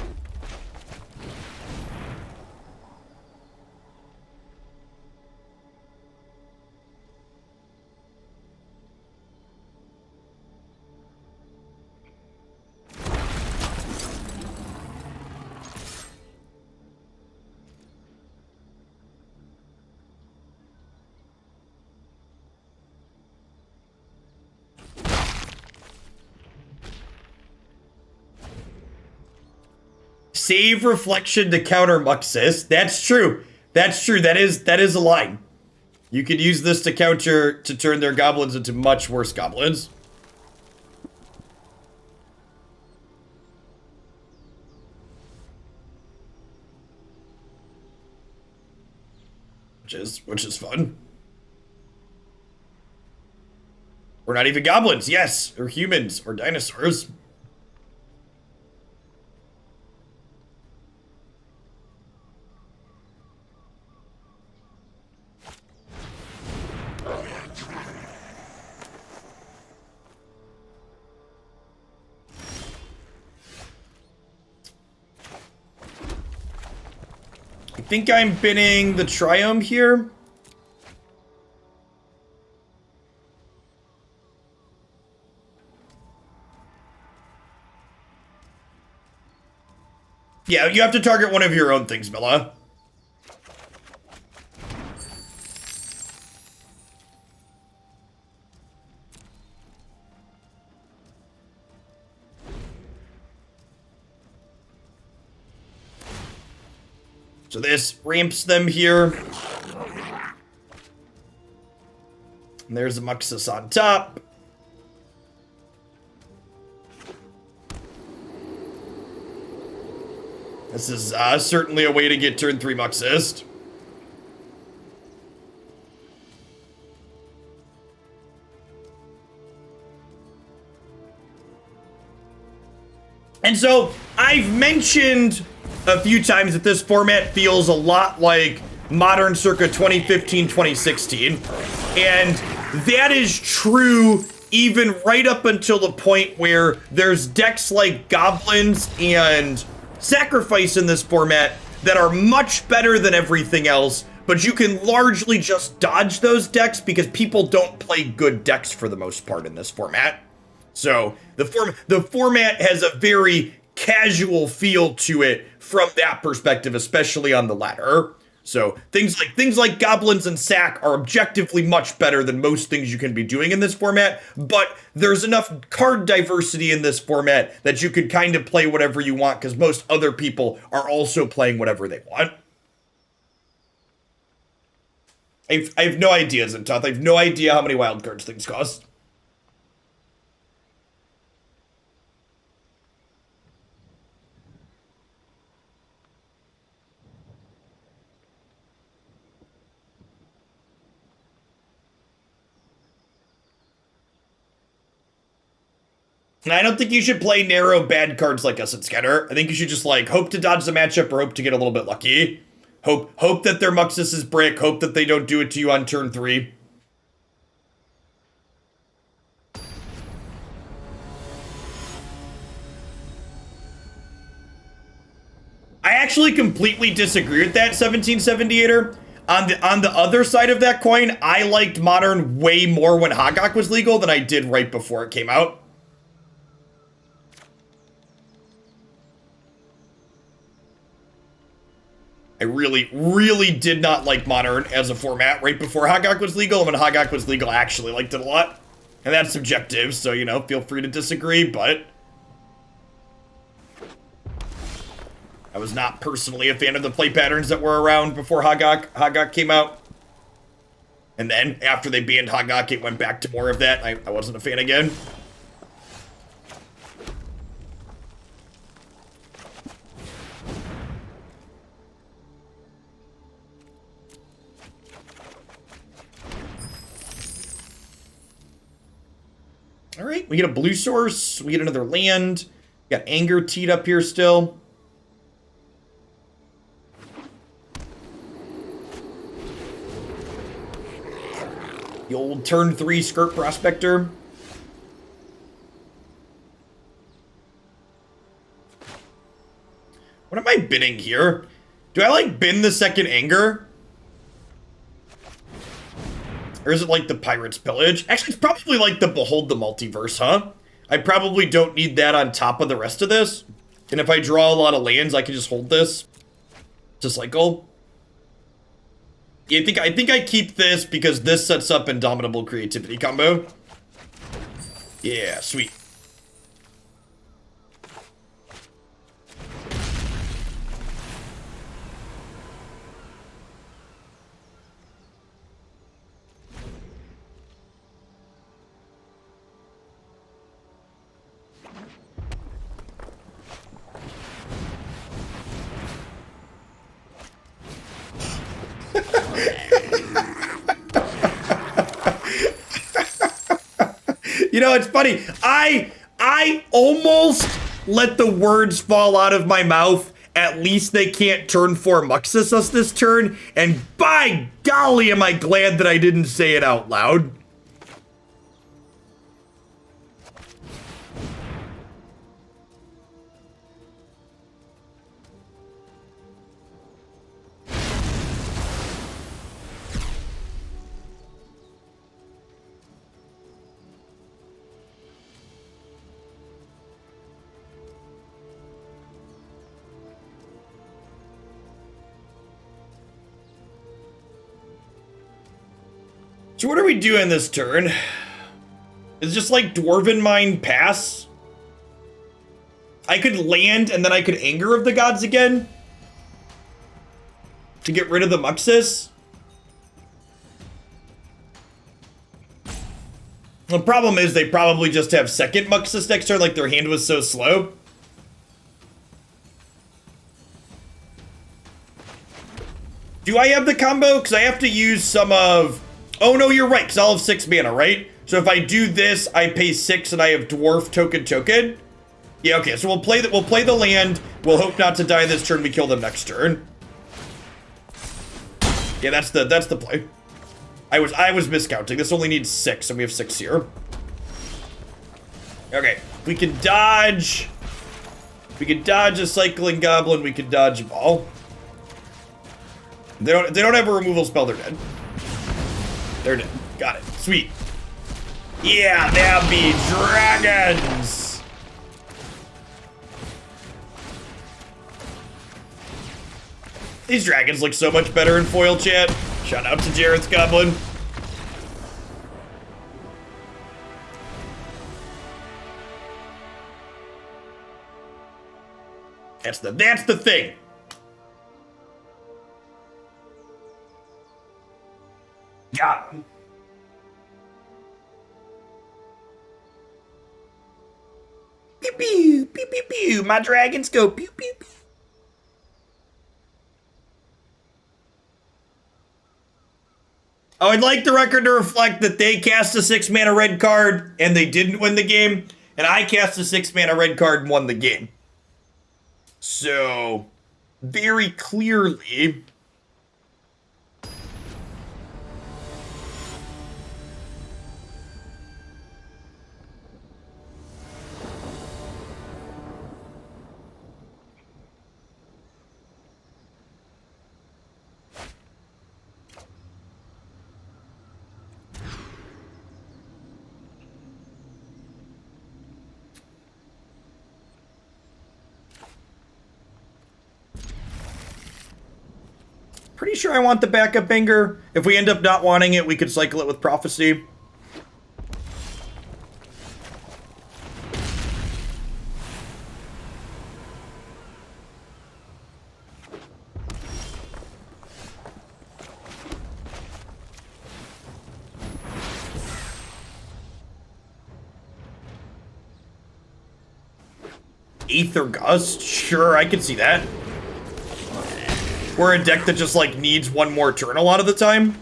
Save Reflection to counter Muxus. That's true. That's true. That is a line. You could use this to counter to turn their goblins into much worse goblins. Which is fun. Or not even goblins, yes, or humans, or dinosaurs. I think I'm binning the Triome here. Yeah, you have to target one of your own things, Milla. So this ramps them here. And there's a Muxus on top. This is certainly a way to get turn 3 Muxus. And so I've mentioned a few times that this format feels a lot like Modern circa 2015, 2016. And that is true even right up until the point where there's decks like Goblins and Sacrifice in this format that are much better than everything else, but you can largely just dodge those decks because people don't play good decks for the most part in this format. So the format has a very casual feel to it from that perspective, especially on the ladder. So things like goblins and sack are objectively much better than most things you can be doing in this format, but there's enough card diversity in this format that you could kind of play whatever you want because most other people are also playing whatever they want. I have no idea, Zintoth. I have no idea how many wild cards things cost. And I don't think you should play narrow bad cards like us at Scatter. I think you should just like hope to dodge the matchup or hope to get a little bit lucky. Hope that their Muxus is brick. Hope that they don't do it to you on turn 3. I actually completely disagree with that 1778er. On the other side of that coin, I liked Modern way more when Hogok was legal than I did right before it came out. I really, really did not like Modern as a format right before Hogok was legal. And when Hogok was legal, I actually liked it a lot. And that's subjective, so, you know, feel free to disagree, but I was not personally a fan of the play patterns that were around before Hogok came out. And then, after they banned Hogok, it went back to more of that. I wasn't a fan again. All right, we get a blue source. We get another land. We got Anger teed up here still. The old turn 3 Skirt Prospector. What am I binning here? Do I like bin the second Anger? Or is it like the Pirate's Pillage? Actually, it's probably like the Behold the Multiverse, huh? I probably don't need that on top of the rest of this. And if I draw a lot of lands, I can just hold this to cycle. Yeah, I think I keep this because this sets up Indomitable Creativity combo. Yeah, sweet. You know, it's funny. I almost let the words fall out of my mouth. At least they can't turn 4 Muxus us this turn. And by golly, am I glad that I didn't say it out loud. So what are we doing this turn? Is just like Dwarven Mine pass? I could land and then I could Anger of the Gods again to get rid of the Muxus. The problem is they probably just have second Muxus next turn, like their hand was so slow. Do I have the combo? Because I have to use some of... Oh, no, you're right, because I'll have 6 mana, right? So if I do this, I pay 6 and I have Dwarf token. Yeah, okay, so we'll play the land. We'll hope not to die this turn. We kill them next turn. Yeah, that's the play. I was miscounting. This only needs 6, and we have 6 here. Okay, we can dodge. We can dodge a cycling goblin. We can dodge a ball. They don't have a removal spell. They're dead. They're dead. Got it. Sweet. Yeah, they'll be dragons. These dragons look so much better in foil, chat. Shout out to Jared's Goblin. That's the thing. Got him. Pew pew pew pew pew. My dragons go pew pew pew. Oh, I'd like the record to reflect that they cast a 6-mana red card and they didn't win the game, and I cast a 6-mana red card and won the game. So, very clearly, pretty sure I want the backup Anger. If we end up not wanting it, we could cycle it with Prophecy. Aether Gust? Sure, I can see that. We're a deck that just, like, needs one more turn a lot of the time.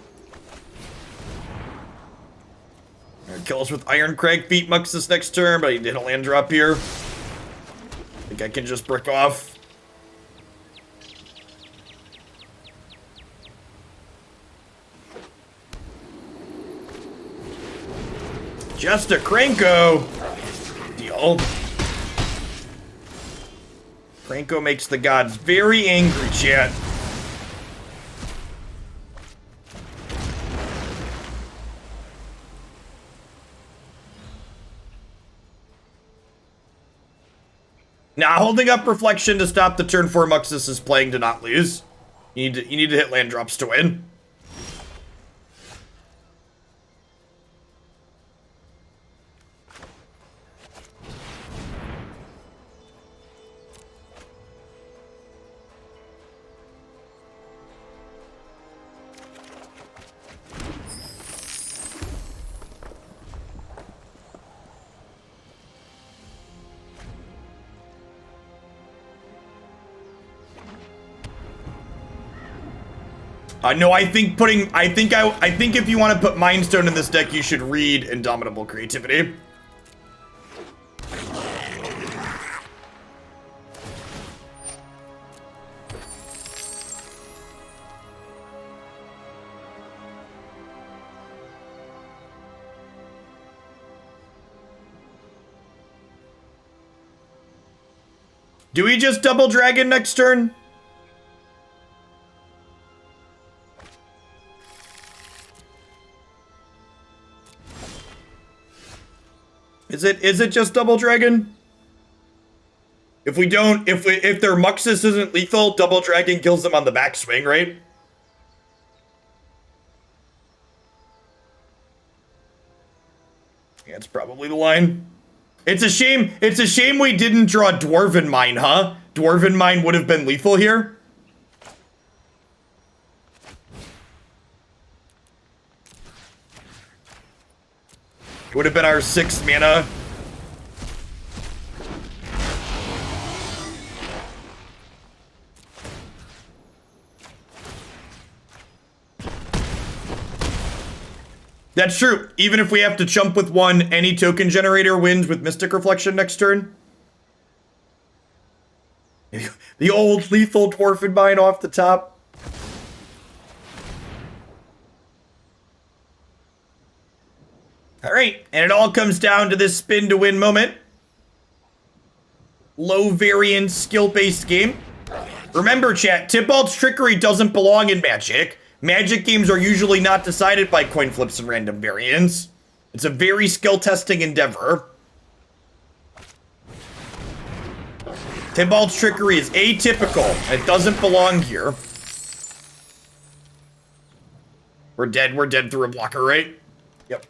Kill us with Iron Crag Feet Mux this next turn, but he did a land drop here. I think I can just brick off. Just a Cranko. Deal. Cranko makes the gods very angry, chat. Now, holding up Reflection to stop the turn 4 Muxus is playing to not lose. You need to hit land drops to win. No, I think if you want to put Mind Stone in this deck, you should read Indomitable Creativity. Do we just double dragon next turn? Is it just double dragon? If we don't, if their Muxus isn't lethal, double dragon kills them on the backswing, right? Yeah, it's probably the line. It's a shame we didn't draw Dwarven Mine, huh? Dwarven Mine would have been lethal here. It would have been our 6th mana. That's true. Even if we have to chump with one, any token generator wins with Mystic Reflection next turn. The old lethal Dwarven Mine off the top. All right, and it all comes down to this spin to win moment. Low variance skill-based game. Remember, chat, Tybalt's Trickery doesn't belong in Magic. Magic games are usually not decided by coin flips and random variants. It's a very skill-testing endeavor. Tybalt's Trickery is atypical. It doesn't belong here. We're dead. We're dead through a blocker, right? Yep.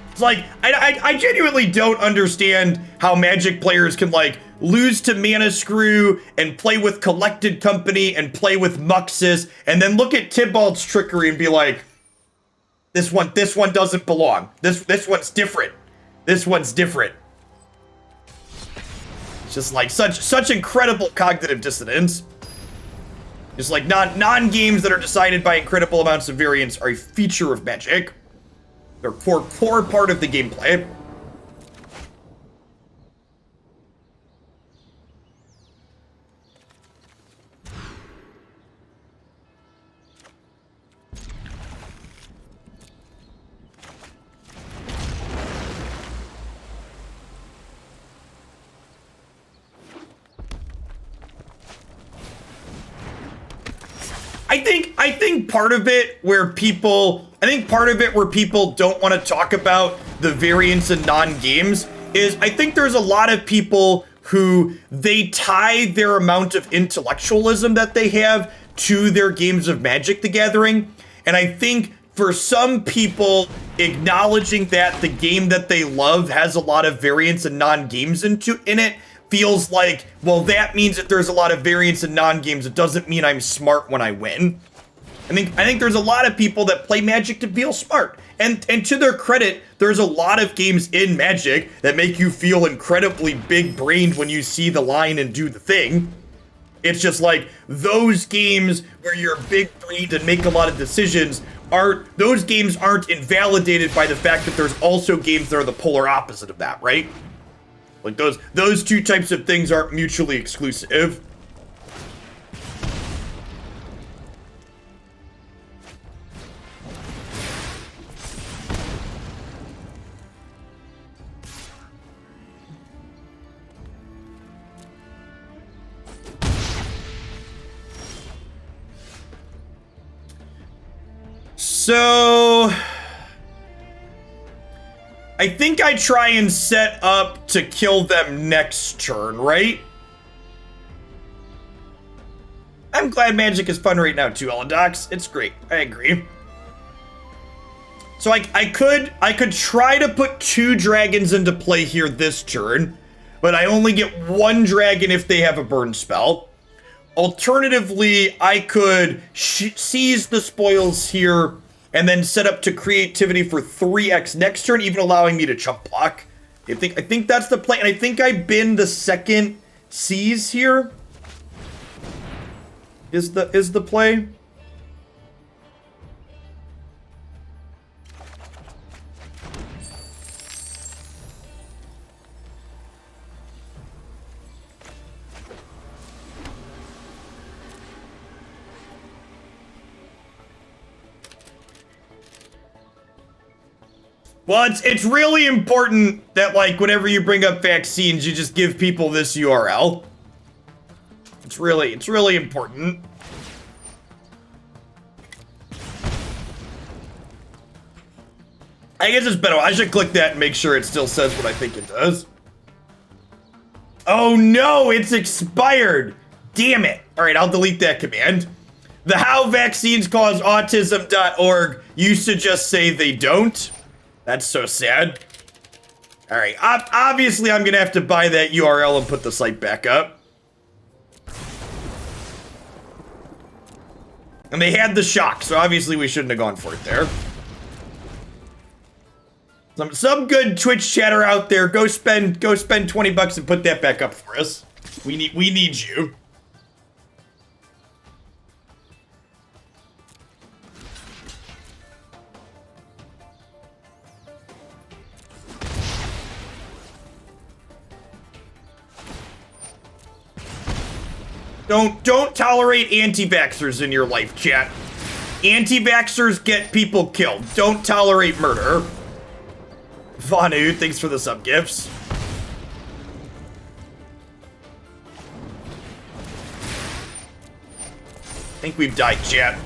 It's like, I genuinely don't understand how Magic players can, like, lose to Mana Screw and play with Collected Company and play with Muxus and then look at Tybalt's trickery and be like, this one doesn't belong. This one's different. This one's different. It's just like such incredible cognitive dissonance. Just like non-games that are decided by incredible amounts of variance are a feature of Magic. They're core part of the gameplay. I think part of it where people don't want to talk about the variance in non-games is I think there's a lot of people who they tie their amount of intellectualism that they have to their games of Magic the Gathering. And I think for some people, acknowledging that the game that they love has a lot of variance and non-games in it feels like, well, that means that there's a lot of variance in non-games. It doesn't mean I'm smart when I win. I think there's a lot of people that play Magic to feel smart. And to their credit, there's a lot of games in Magic that make you feel incredibly big-brained when you see the line and do the thing. It's just like those games where you're big-brained and make a lot of decisions those games aren't invalidated by the fact that there's also games that are the polar opposite of that, right? Like those two types of things aren't mutually exclusive. So I think I try and set up to kill them next turn, right? I'm glad Magic is fun right now too, Elendox. It's great. I agree. So I could try to put 2 dragons into play here this turn, but I only get 1 dragon if they have a burn spell. Alternatively, I could seize the spoils here and then set up to creativity for 3x next turn, even allowing me to chump block. I think that's the play, and I think I bin the second seize here. Is the play? Well, it's really important that, like, whenever you bring up vaccines, you just give people this URL. It's really important. I guess it's better. I should click that and make sure it still says what I think it does. Oh no, it's expired. Damn it. All right, I'll delete that command. The howvaccinescauseautism.org used to just say they don't. That's so sad. All right, obviously I'm gonna have to buy that URL and put the site back up. And they had the shock, so obviously we shouldn't have gone for it there. Some good Twitch chatter out there. Go spend 20 bucks and put that back up for us. We need you. Don't tolerate anti-vaxxers in your life, chat. Anti-vaxxers get people killed. Don't tolerate murder. Vanu, thanks for the sub gifts. I think we've died, chat.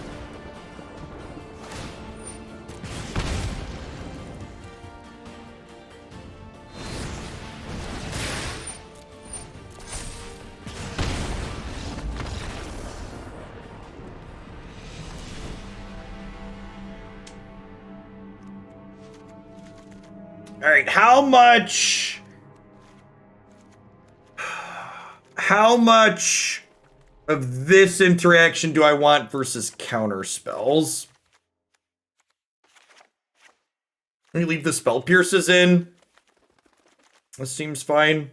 All right, how much of this interaction do I want versus counter spells? Let me leave the spell pierces in. This seems fine.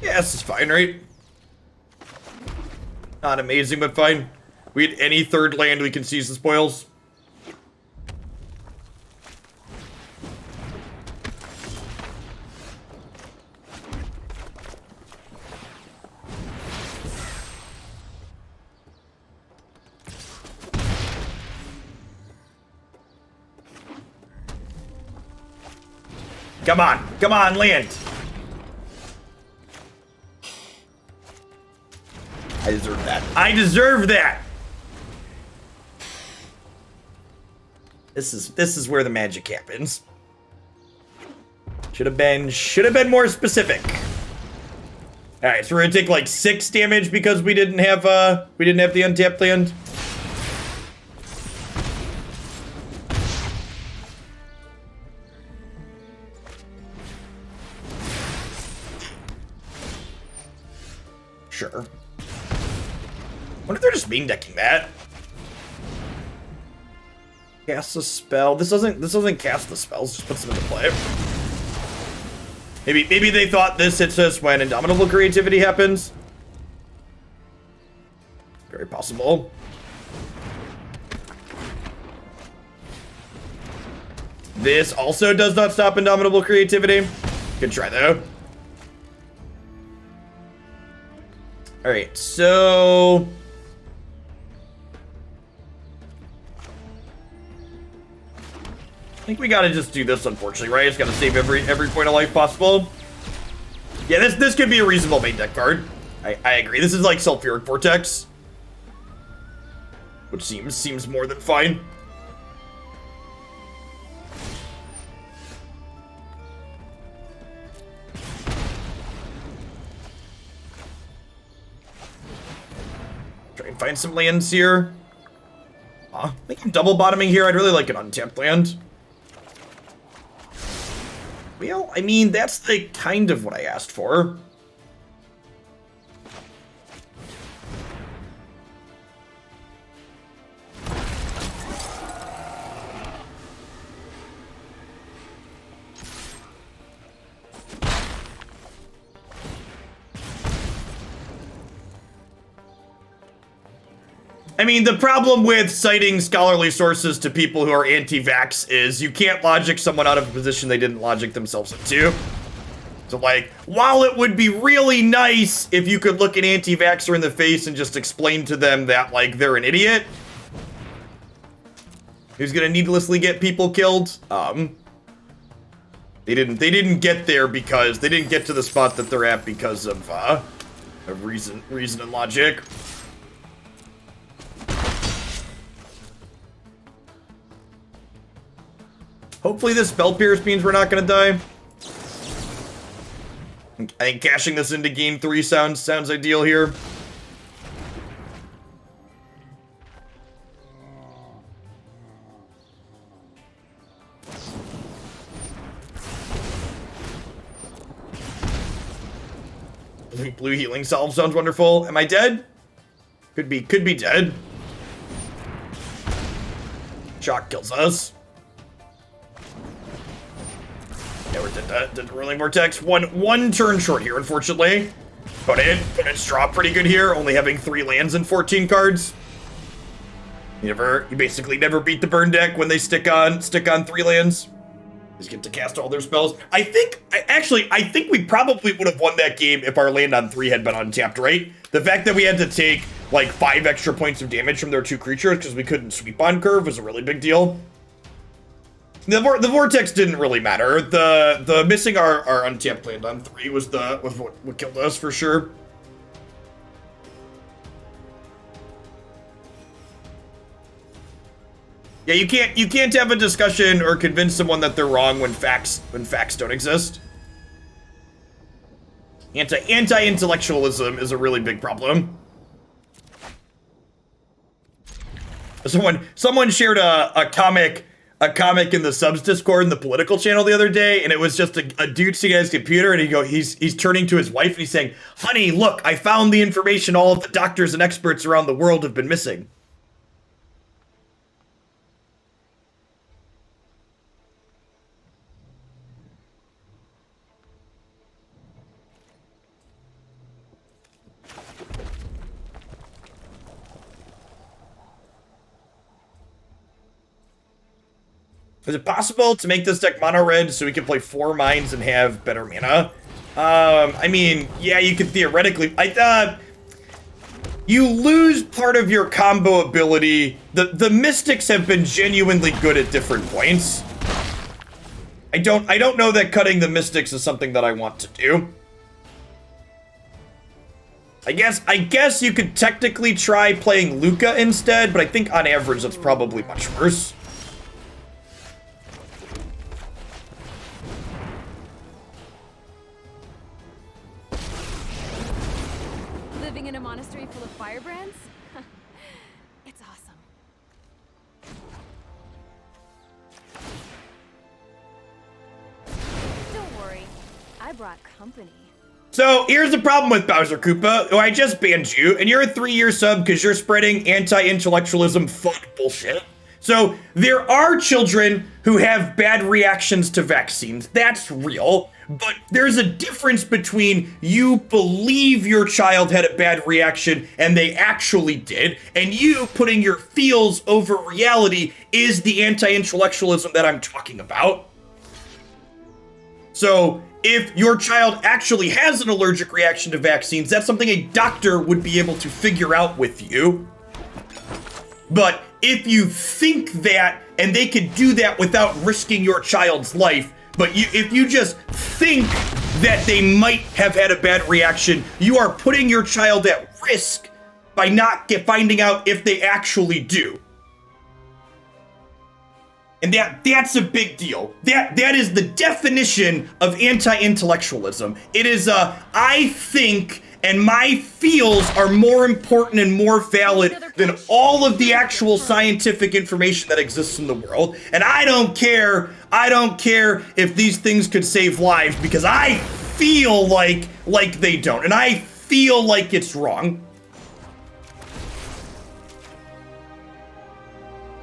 Yeah, this is fine, right? Not amazing, but fine. We had any third land, we can seize the spoils. Come on, land. I deserve that. I deserve that. This is where the magic happens. Should have been more specific. All right, so we're gonna take like 6 damage because we didn't have the untapped land. Sure. What if they're just main decking that? Cast a spell. This doesn't cast the spells, just puts them into play. Maybe they thought this hits us when Indomitable Creativity happens. Very possible. This also does not stop Indomitable Creativity. Good try though. Alright, so I think we gotta just do this, unfortunately, right? It's gotta save every point of life possible. Yeah, this could be a reasonable main deck card. I agree. This is like Sulfuric Vortex, which seems more than fine. Try and find some lands here. I think I'm double bottoming here. I'd really like an untapped land. Well, I mean, that's the kind of what I asked for. I mean, the problem with citing scholarly sources to people who are anti-vax is you can't logic someone out of a position they didn't logic themselves into. So, like, while it would be really nice if you could look an anti-vaxxer in the face and just explain to them that, like, they're an idiot who's gonna needlessly get people killed, they didn't get there because they didn't get to the spot that they're at because of reason and logic. Hopefully this Spell Pierce means we're not gonna die. I think cashing this into game 3 sounds ideal here. Blue healing salve sounds wonderful. Am I dead? Could be dead. Shock kills us. Yeah, we're did Rolling Vortex. One turn short here, unfortunately. But it's draw pretty good here, only having 3 lands and 14 cards. You basically never beat the burn deck when they stick on 3 lands. Just get to cast all their spells. I think we probably would have won that game if our land on 3 had been untapped, right? The fact that we had to take like 5 extra points of damage from their 2 creatures because we couldn't sweep on curve was a really big deal. The vortex didn't really matter. The missing our untapped land on 3 was what killed us for sure. Yeah, you can't have a discussion or convince someone that they're wrong when facts don't exist. Anti-intellectualism is a really big problem. Someone shared a comic in the subs Discord in the political channel the other day, and it was just a dude sitting at his computer, and he's turning to his wife and he's saying, "Honey, look, I found the information all of the doctors and experts around the world have been missing." Is it possible to make this deck mono red so we can play 4 mines and have better mana? I mean, yeah, you could theoretically. You lose part of your combo ability. The Mystics have been genuinely good at different points. I don't know that cutting the Mystics is something that I want to do. I guess you could technically try playing Luca instead, but I think on average that's probably much worse. Living in a monastery full of firebrands? It's awesome. Don't worry, I brought company. So here's the problem with Bowser Koopa. Oh, I just banned you, and you're a 3-year sub because you're spreading anti-intellectualism fuck bullshit. So there are children who have bad reactions to vaccines. That's real. But there's a difference between you believe your child had a bad reaction and they actually did, and you putting your feels over reality is the anti-intellectualism that I'm talking about. So if your child actually has an allergic reaction to vaccines, that's something a doctor would be able to figure out with you. But if you think that, and they could do that without risking your child's life, but if you just think that they might have had a bad reaction, you are putting your child at risk by not finding out if they actually do. And that's a big deal. That is the definition of anti-intellectualism. It is I think and my feels are more important and more valid than all of the actual scientific information that exists in the world. And I don't care if these things could save lives because I feel like they don't. And I feel like it's wrong.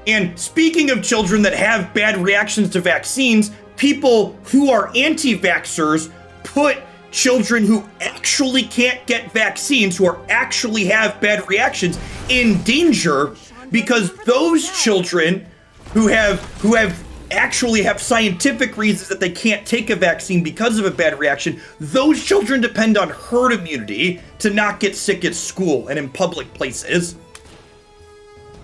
And speaking of children that have bad reactions to vaccines, people who are anti-vaxxers put children who actually can't get vaccines, who actually have bad reactions, in danger because those children who actually have scientific reasons that they can't take a vaccine because of a bad reaction, those children depend on herd immunity to not get sick at school and in public places.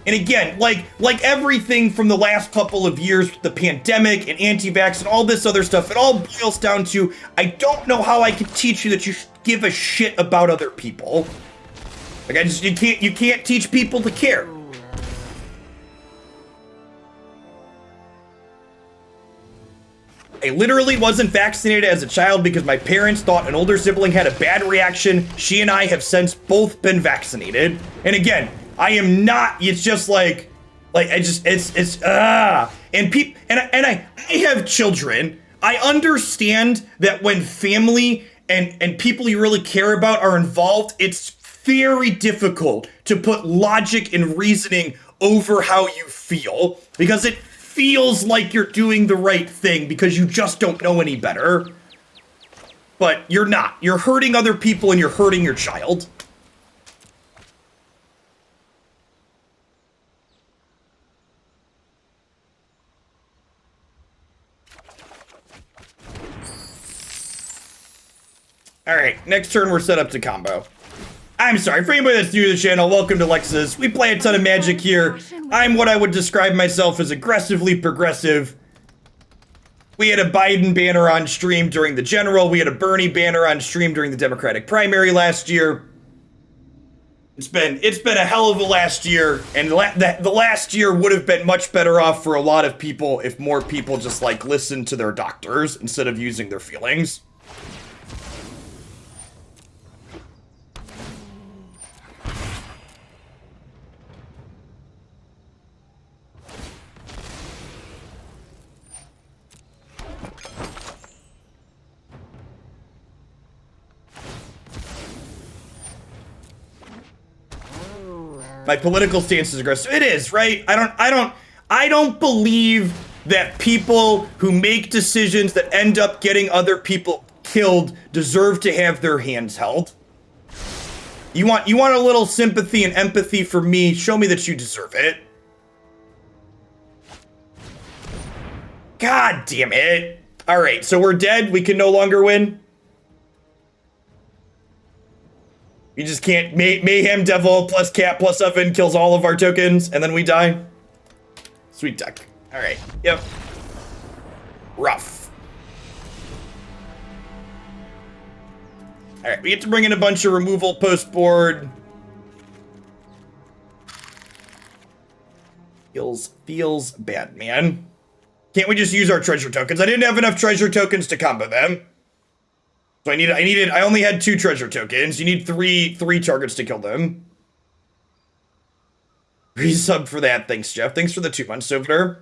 And again, like everything from the last couple of years with the pandemic and anti-vax and all this other stuff, it all boils down to, I don't know how I can teach you that you should give a shit about other people. Like you can't teach people to care. I literally wasn't vaccinated as a child because my parents thought an older sibling had a bad reaction. She and I have since both been vaccinated. And again, I am not, it's just like I have children. I understand that when family and people you really care about are involved, it's very difficult to put logic and reasoning over how you feel because it feels like you're doing the right thing because you just don't know any better. But you're not. You're hurting other people and you're hurting your child. Alright, next turn we're set up to combo. I'm sorry, for anybody that's new to the channel, welcome to Lexus. We play a ton of Magic here. I'm what I would describe myself as aggressively progressive. We had a Biden banner on stream during the general. We had a Bernie banner on stream during the Democratic primary last year. It's been a hell of a last year, and the last year would have been much better off for a lot of people if more people just like listened to their doctors instead of using their feelings. My political stance is aggressive. It is, right? I don't believe that people who make decisions that end up getting other people killed deserve to have their hands held. You want a little sympathy and empathy for me? Show me that you deserve it. God damn it. All right, so we're dead. We can no longer win. You just can't. Mayhem Devil plus Cat plus Oven kills all of our tokens, and then we die. Sweet duck. All right. Yep. Rough. All right. We get to bring in a bunch of removal post board. Feels bad, man. Can't we just use our treasure tokens? I didn't have enough treasure tokens to combo them. So I only had 2 treasure tokens. You need three targets to kill them. Resub for that. Thanks, Jeff. Thanks for the 2 months, Sovner.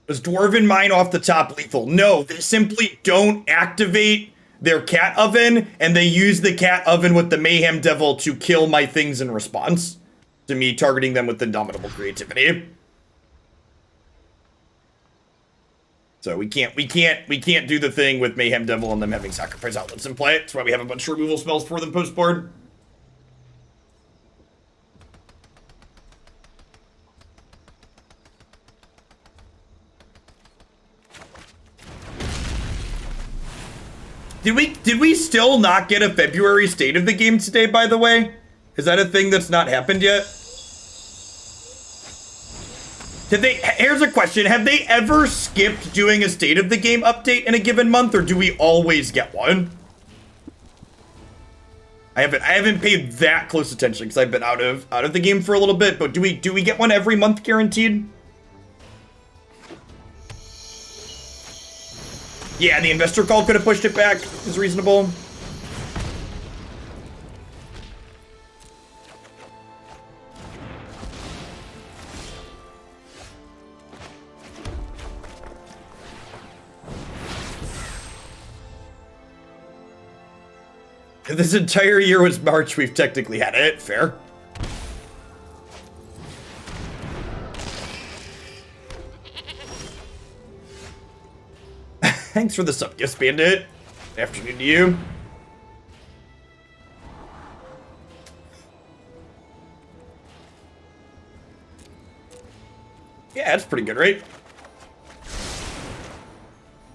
Was Dwarven Mine off the top lethal? No, they simply don't activate their cat oven, and they use the cat oven with the Mayhem Devil to kill my things in response to me targeting them with Indomitable Creativity. So we can't do the thing with Mayhem Devil and them having sacrifice outlets in play. That's why we have a bunch of removal spells for them post board. Did we still not get a February state of the game today, by the way? Is that a thing that's not happened yet? Here's a question. Have they ever skipped doing a state of the game update in a given month, or do we always get one? I haven't paid that close attention because I've been out of the game for a little bit, but do we get one every month guaranteed? Yeah, the investor call could have pushed it back. Is reasonable. If this entire year was March, we've technically had it. Fair. Thanks for the sub, Yes Bandit. Good afternoon to you. Yeah, that's pretty good, right?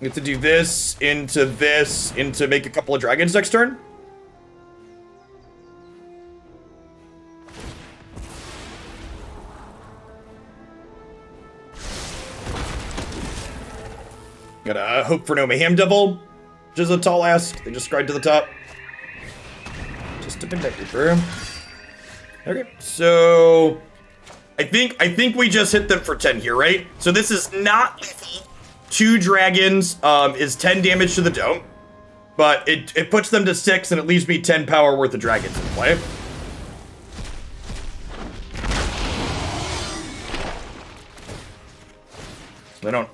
We have to do this into make a couple of dragons next turn. Gotta hope for no Mayhem Devil, which is a tall ask. They just scried to the top. Just a bit deeper. Okay, so I think we just hit them for 10 here, right? So this is not lethal. 2 dragons is 10 damage to the dome, but it puts them to 6 and it leaves me 10 power worth of dragons in play.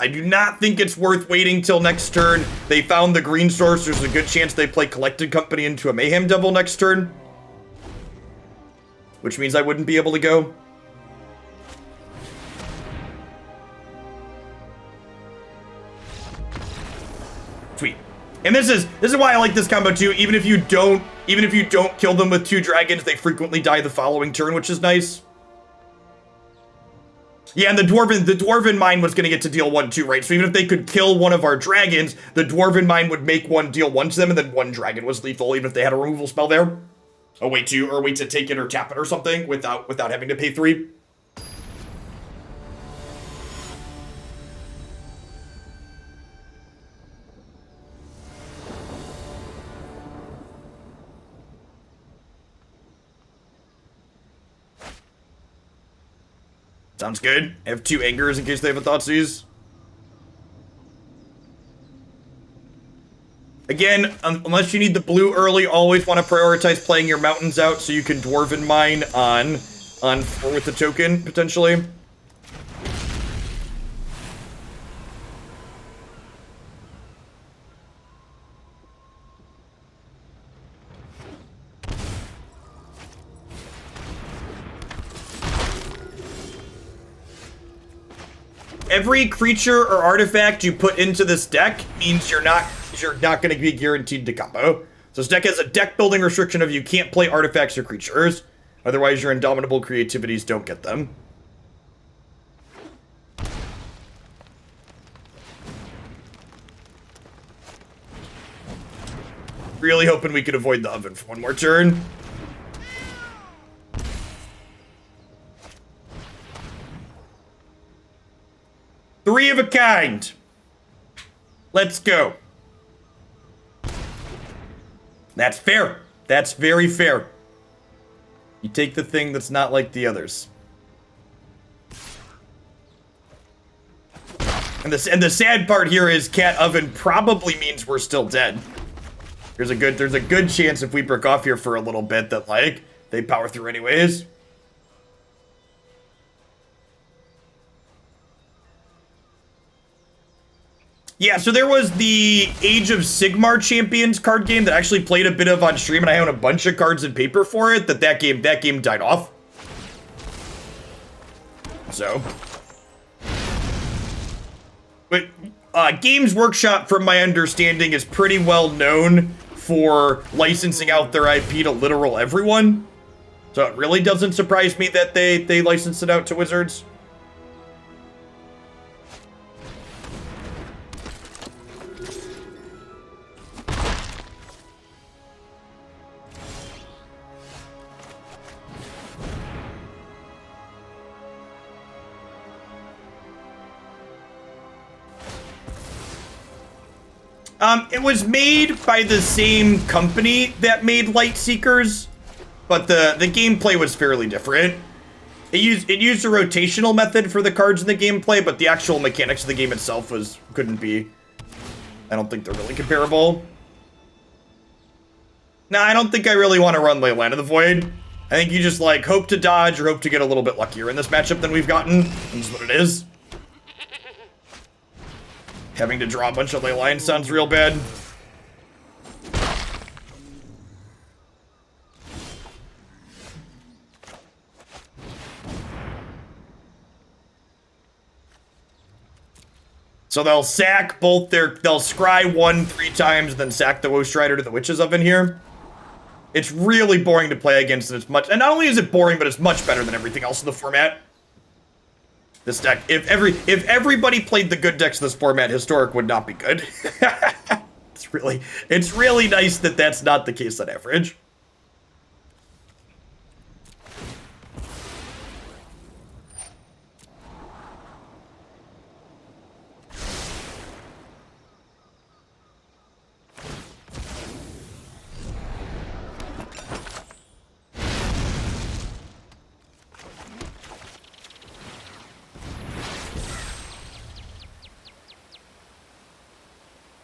I do not think it's worth waiting till next turn. They found the green source. There's a good chance they play Collected Company into a Mayhem Devil next turn, which means I wouldn't be able to go. Sweet. And this is why I like this combo too. Even if you don't kill them with 2 dragons, they frequently die the following turn, which is nice. Yeah, and the Dwarven Mine was going to get to deal 1 too, right? So even if they could kill one of our dragons, the Dwarven Mine would make 1 deal 1 to them, and then 1 dragon was lethal, even if they had a removal spell there. A way to take it or tap it or something without having to pay 3. Sounds good. I have 2 angers in case they have a Thoughtseize. Again, unless you need the blue early, always want to prioritize playing your mountains out so you can Dwarven Mine on 4 with the token, potentially. Every creature or artifact you put into this deck means you're not going to be guaranteed to combo. So this deck has a deck building restriction of you can't play artifacts or creatures. Otherwise, your Indomitable Creativities don't get them. Really hoping we could avoid the oven for 1 more turn. Three of a kind. Let's go. That's fair. That's very fair. You take the thing that's not like the others. And the sad part here is Cat Oven probably means we're still dead. There's a good chance if we break off here for a little bit that like they power through anyways. Yeah, so there was the Age of Sigmar Champions card game that I actually played a bit of on stream, and I own a bunch of cards and paper for it. That game died off. So, but Games Workshop, from my understanding, is pretty well known for licensing out their IP to literal everyone. So it really doesn't surprise me that they licensed it out to Wizards. It was made by the same company that made Lightseekers, but the gameplay was fairly different. It used a rotational method for the cards in the gameplay, but the actual mechanics of the game itself couldn't be. I don't think they're really comparable. Nah, I don't think I really want to run Leyline of the Void. I think you just like hope to dodge or hope to get a little bit luckier in this matchup than we've gotten. That's what it is. Having to draw a bunch of ley lines sounds real bad. So they'll sack both they'll scry 1 3 times, then sack the Ghost Rider to the Witch's Oven here. It's really boring to play against, and and not only is it boring, but it's much better than everything else in the format. This deck, if everybody played the good decks in this format, Historic would not be good. It's really nice that that's not the case on average.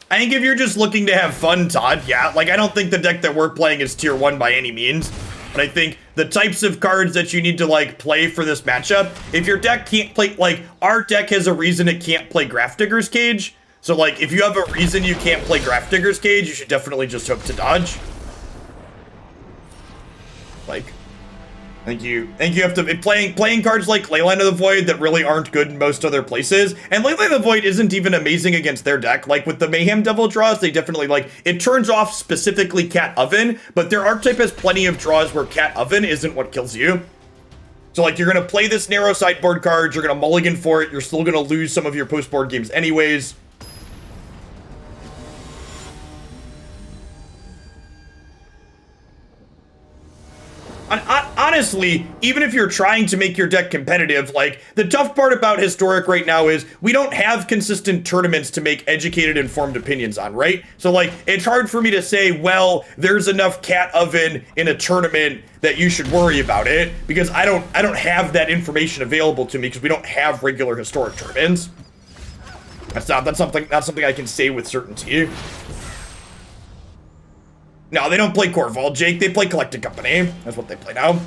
I think if you're just looking to have fun, Todd, yeah, like I don't think the deck that we're playing is tier 1 by any means, but I think the types of cards that you need to like play for this matchup, if your deck can't play, like our deck has a reason it can't play Grafdigger's Cage, so like if you have a reason you can't play Grafdigger's Cage, you should definitely just hope to dodge. Like, I think you have to be playing cards like Leyline of the Void that really aren't good in most other places. And Leyline of the Void isn't even amazing against their deck. Like with the Mayhem Devil draws, they definitely like it turns off specifically Cat Oven, but their archetype has plenty of draws where Cat Oven isn't what kills you. So, like, you're going to play this narrow sideboard card, you're going to mulligan for it, you're still going to lose some of your post-board games anyways. Honestly, even if you're trying to make your deck competitive, like, the tough part about Historic right now is we don't have consistent tournaments to make educated, informed opinions on, right? So, like, it's hard for me to say, well, there's enough cat oven in a tournament that you should worry about it, because I don't have that information available to me because we don't have regular Historic tournaments. That's something I can say with certainty. No, they don't play Corval, Jake. They play Collected Company. That's what they play now.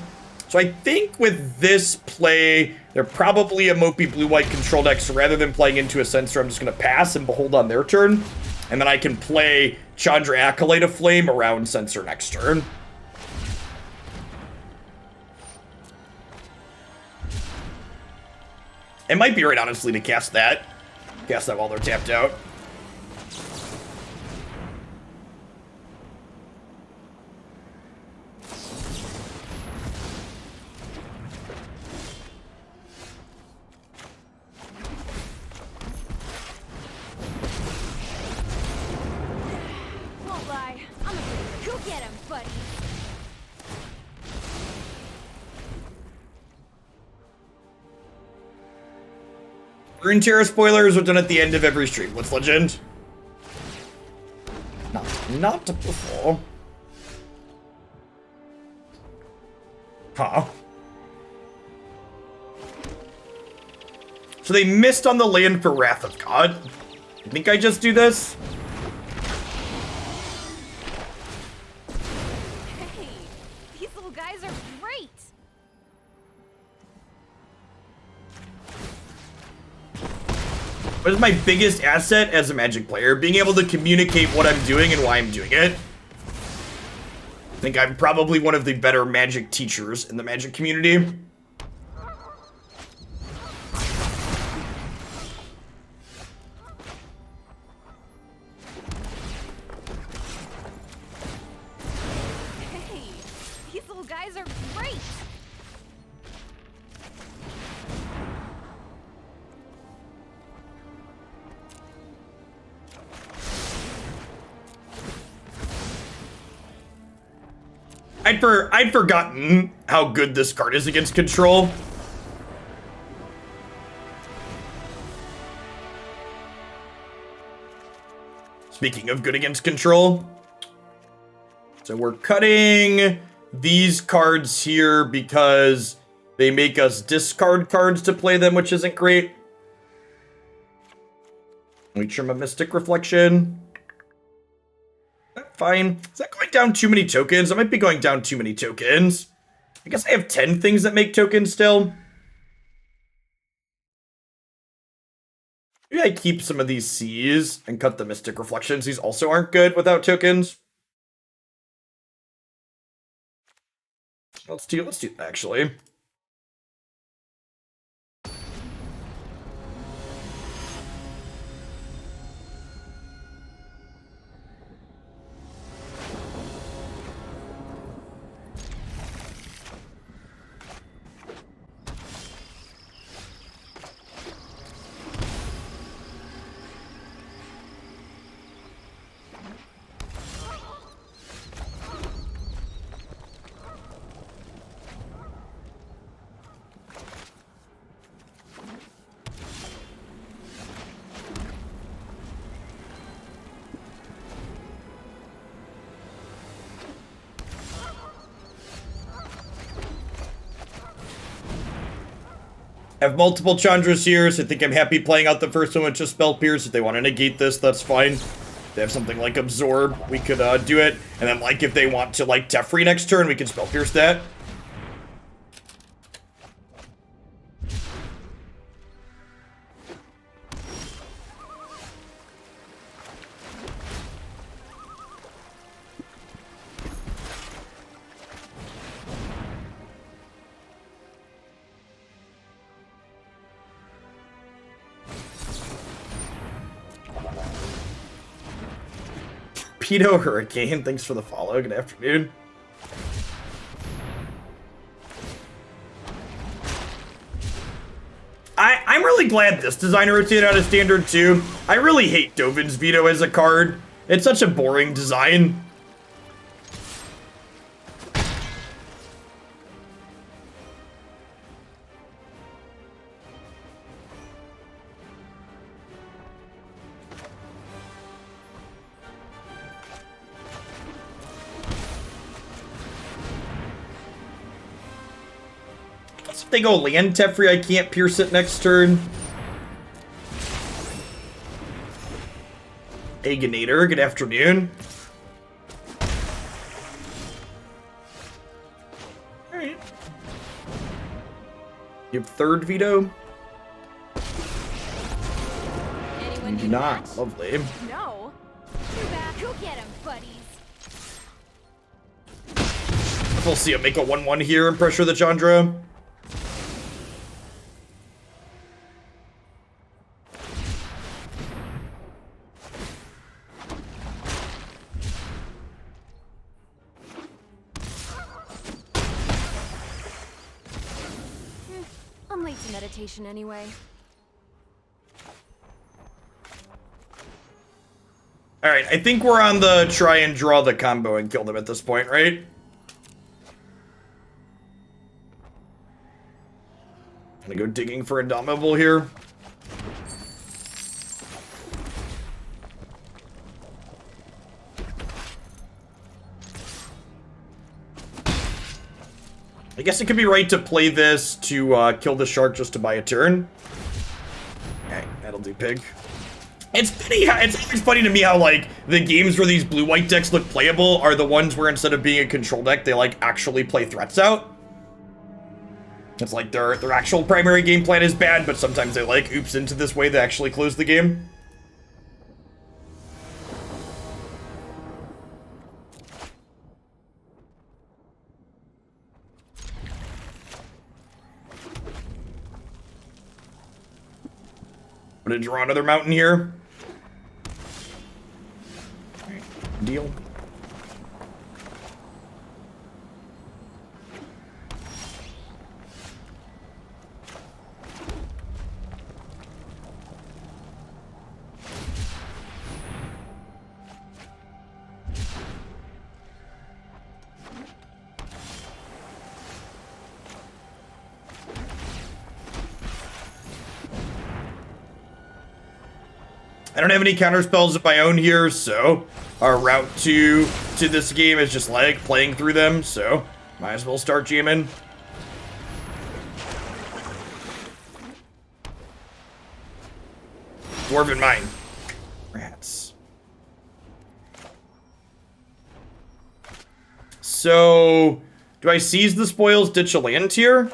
So I think with this play, they're probably a Mopey blue-white control deck, so rather than playing into a Censor, I'm just going to pass and Behold on their turn. And then I can play Chandra Acolyte of Flame around Censor next turn. It might be right, honestly, to cast that. Cast that while they're tapped out. Rune Terror spoilers are done at the end of every stream. What's legend? Not before. Huh. So they missed on the land for Wrath of God. I think I just do this. Hey, these little guys are great. What is my biggest asset as a Magic player? Being able to communicate what I'm doing and why I'm doing it. I think I'm probably one of the better Magic teachers in the Magic community. Hey, these little guys are great. I'd forgotten how good this card is against control. Speaking of good against control. So we're cutting these cards here because they make us discard cards to play them, which isn't great. We trim a Mystic Reflection. Fine. Is that going down too many tokens? I might be going down too many tokens. I guess I have 10 things that make tokens still. Maybe I keep some of these C's and cut the Mystic Reflections. These also aren't good without tokens. Let's do that, actually. I have multiple Chandras here, so I think I'm happy playing out the first one with just Spell Pierce. If they want to negate this, that's fine. If they have something like Absorb, we could do it. And then, like, if they want to, like, Teferi next turn, we can Spell Pierce that. Pedo Hurricane, thanks for the follow. Good afternoon. I'm really glad this design rotated out of standard too. I really hate Dovin's Veto as a card. It's such a boring design. If they go land Teferi, I can't pierce it next turn. Aganator, good afternoon. Alright. You have third veto? Anyone You do can not. match? Lovely. No. Too bad. Go get him, buddies. We'll see him make a 1-1 here and pressure the Chandra. I'm late to meditation anyway. Alright, I think we're on the try and draw the combo and kill them at this point, right? Gonna go digging for Indomitable here. I guess it could be right to play this to kill the shark just to buy a turn. Okay, that'll do pig. It's funny how, it's always funny to me how, like, the games where these blue-white decks look playable are the ones where instead of being a control deck, they, like, actually play threats out. It's like their actual primary game plan is bad, but sometimes they, like, oops into this way to actually close the game. I'm gonna draw another mountain here. Alright, deal. I don't have any counter spells of my own here, so our route to this game is just like playing through them, so might as well start jamming. Dwarven Mine. Rats. So, do I seize the spoils, ditch a land here?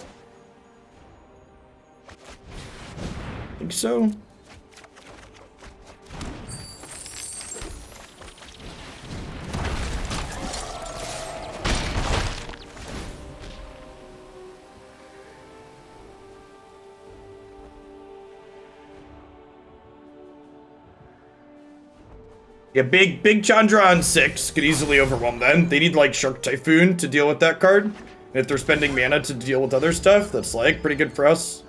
I think so. Yeah, big Chandra on 6 could easily overwhelm them. They need, like, Shark Typhoon to deal with that card. And if they're spending mana to deal with other stuff, that's, like, pretty good for us.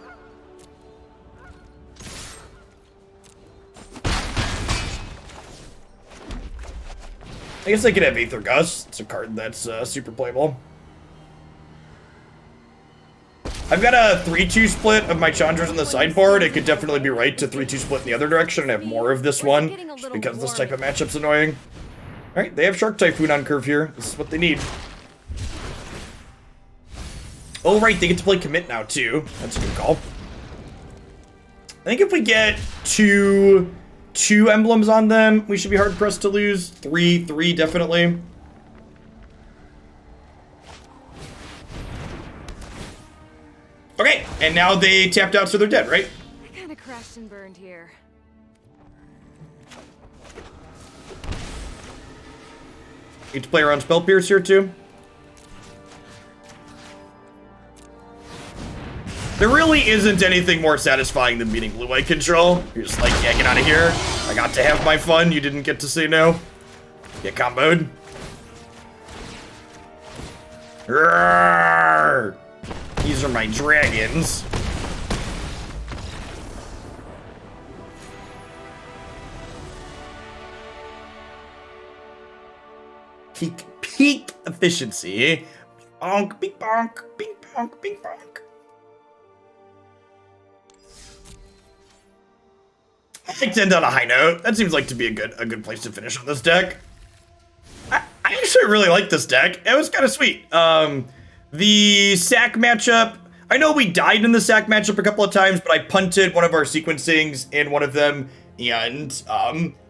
I guess I could have Aether Gust. It's a card that's super playable. I've got a 3-2 split of my Chandras in the sideboard. It could definitely be right to 3-2 split in the other direction and have more of this one, just because this type of matchup's annoying. Alright, they have Shark Typhoon on curve here. This is what they need. Oh, right, they get to play Commit now, too. That's a good call. I think if we get two emblems on them, we should be hard-pressed to lose. Three, definitely. Okay, and now they tapped out, so they're dead, right? I kind of crashed and burned here. Get to play around Spell Pierce here, too. There really isn't anything more satisfying than beating blue-white control. You're just like, yeah, get out of here. I got to have my fun. You didn't get to say no. Get comboed. Roar! These are my dragons. Peak efficiency. Bonk, bing bonk, bing bonk, bing bonk. I like to end on a high note. That seems like to be a good place to finish on this deck. I actually really like this deck. It was kind of sweet. The sack matchup, I know we died in the sack matchup a couple of times, but I punted one of our sequencings in one of them, and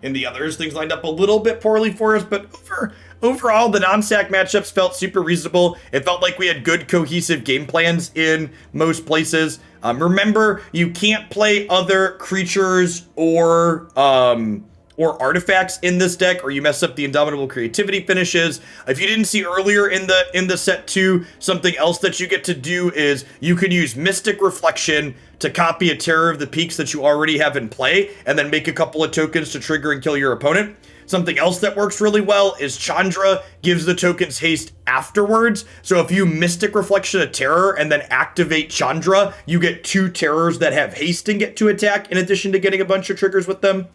in the others, things lined up a little bit poorly for us, but overall, the non-sack matchups felt super reasonable. It felt like we had good cohesive game plans in most places. Remember, you can't play other creatures or artifacts in this deck, or you mess up the Indomitable Creativity finishes. If you didn't see earlier in the set 2, something else that you get to do is you can use Mystic Reflection to copy a Terror of the Peaks that you already have in play, and then make a couple of tokens to trigger and kill your opponent. Something else that works really well is Chandra gives the tokens haste afterwards. So if you Mystic Reflection a Terror and then activate Chandra, you get 2 terrors that have haste and get to attack, in addition to getting a bunch of triggers with them.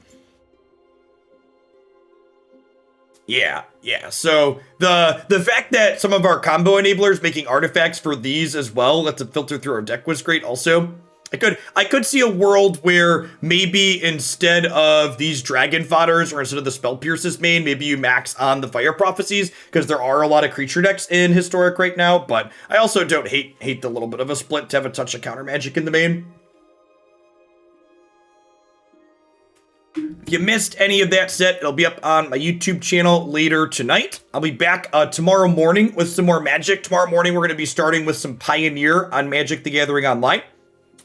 Yeah. So the fact that some of our combo enablers making artifacts for these as well, lets it filter through our deck, was great also. I could see a world where maybe instead of these Dragon Fodders, or instead of the Spell Pierces main, maybe you max on the Fire Prophecies, because there are a lot of creature decks in Historic right now, but I also don't hate the little bit of a split to have a touch of counter magic in the main. If you missed any of that set, it'll be up on my YouTube channel later tonight. I'll be back tomorrow morning with some more Magic. Tomorrow morning, we're going to be starting with some Pioneer on Magic the Gathering Online.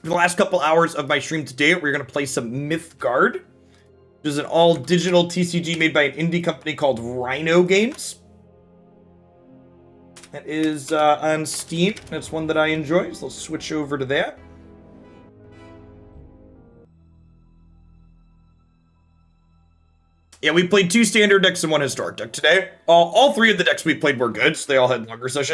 For the last couple hours of my stream today, we're going to play some Mythgard, which is an all-digital TCG made by an indie company called Rhino Games. That is on Steam. That's one that I enjoy, so let's switch over to that. Yeah, we played 2 standard decks and 1 historic deck today. All 3 of the decks we played were good, so they all had longer sessions.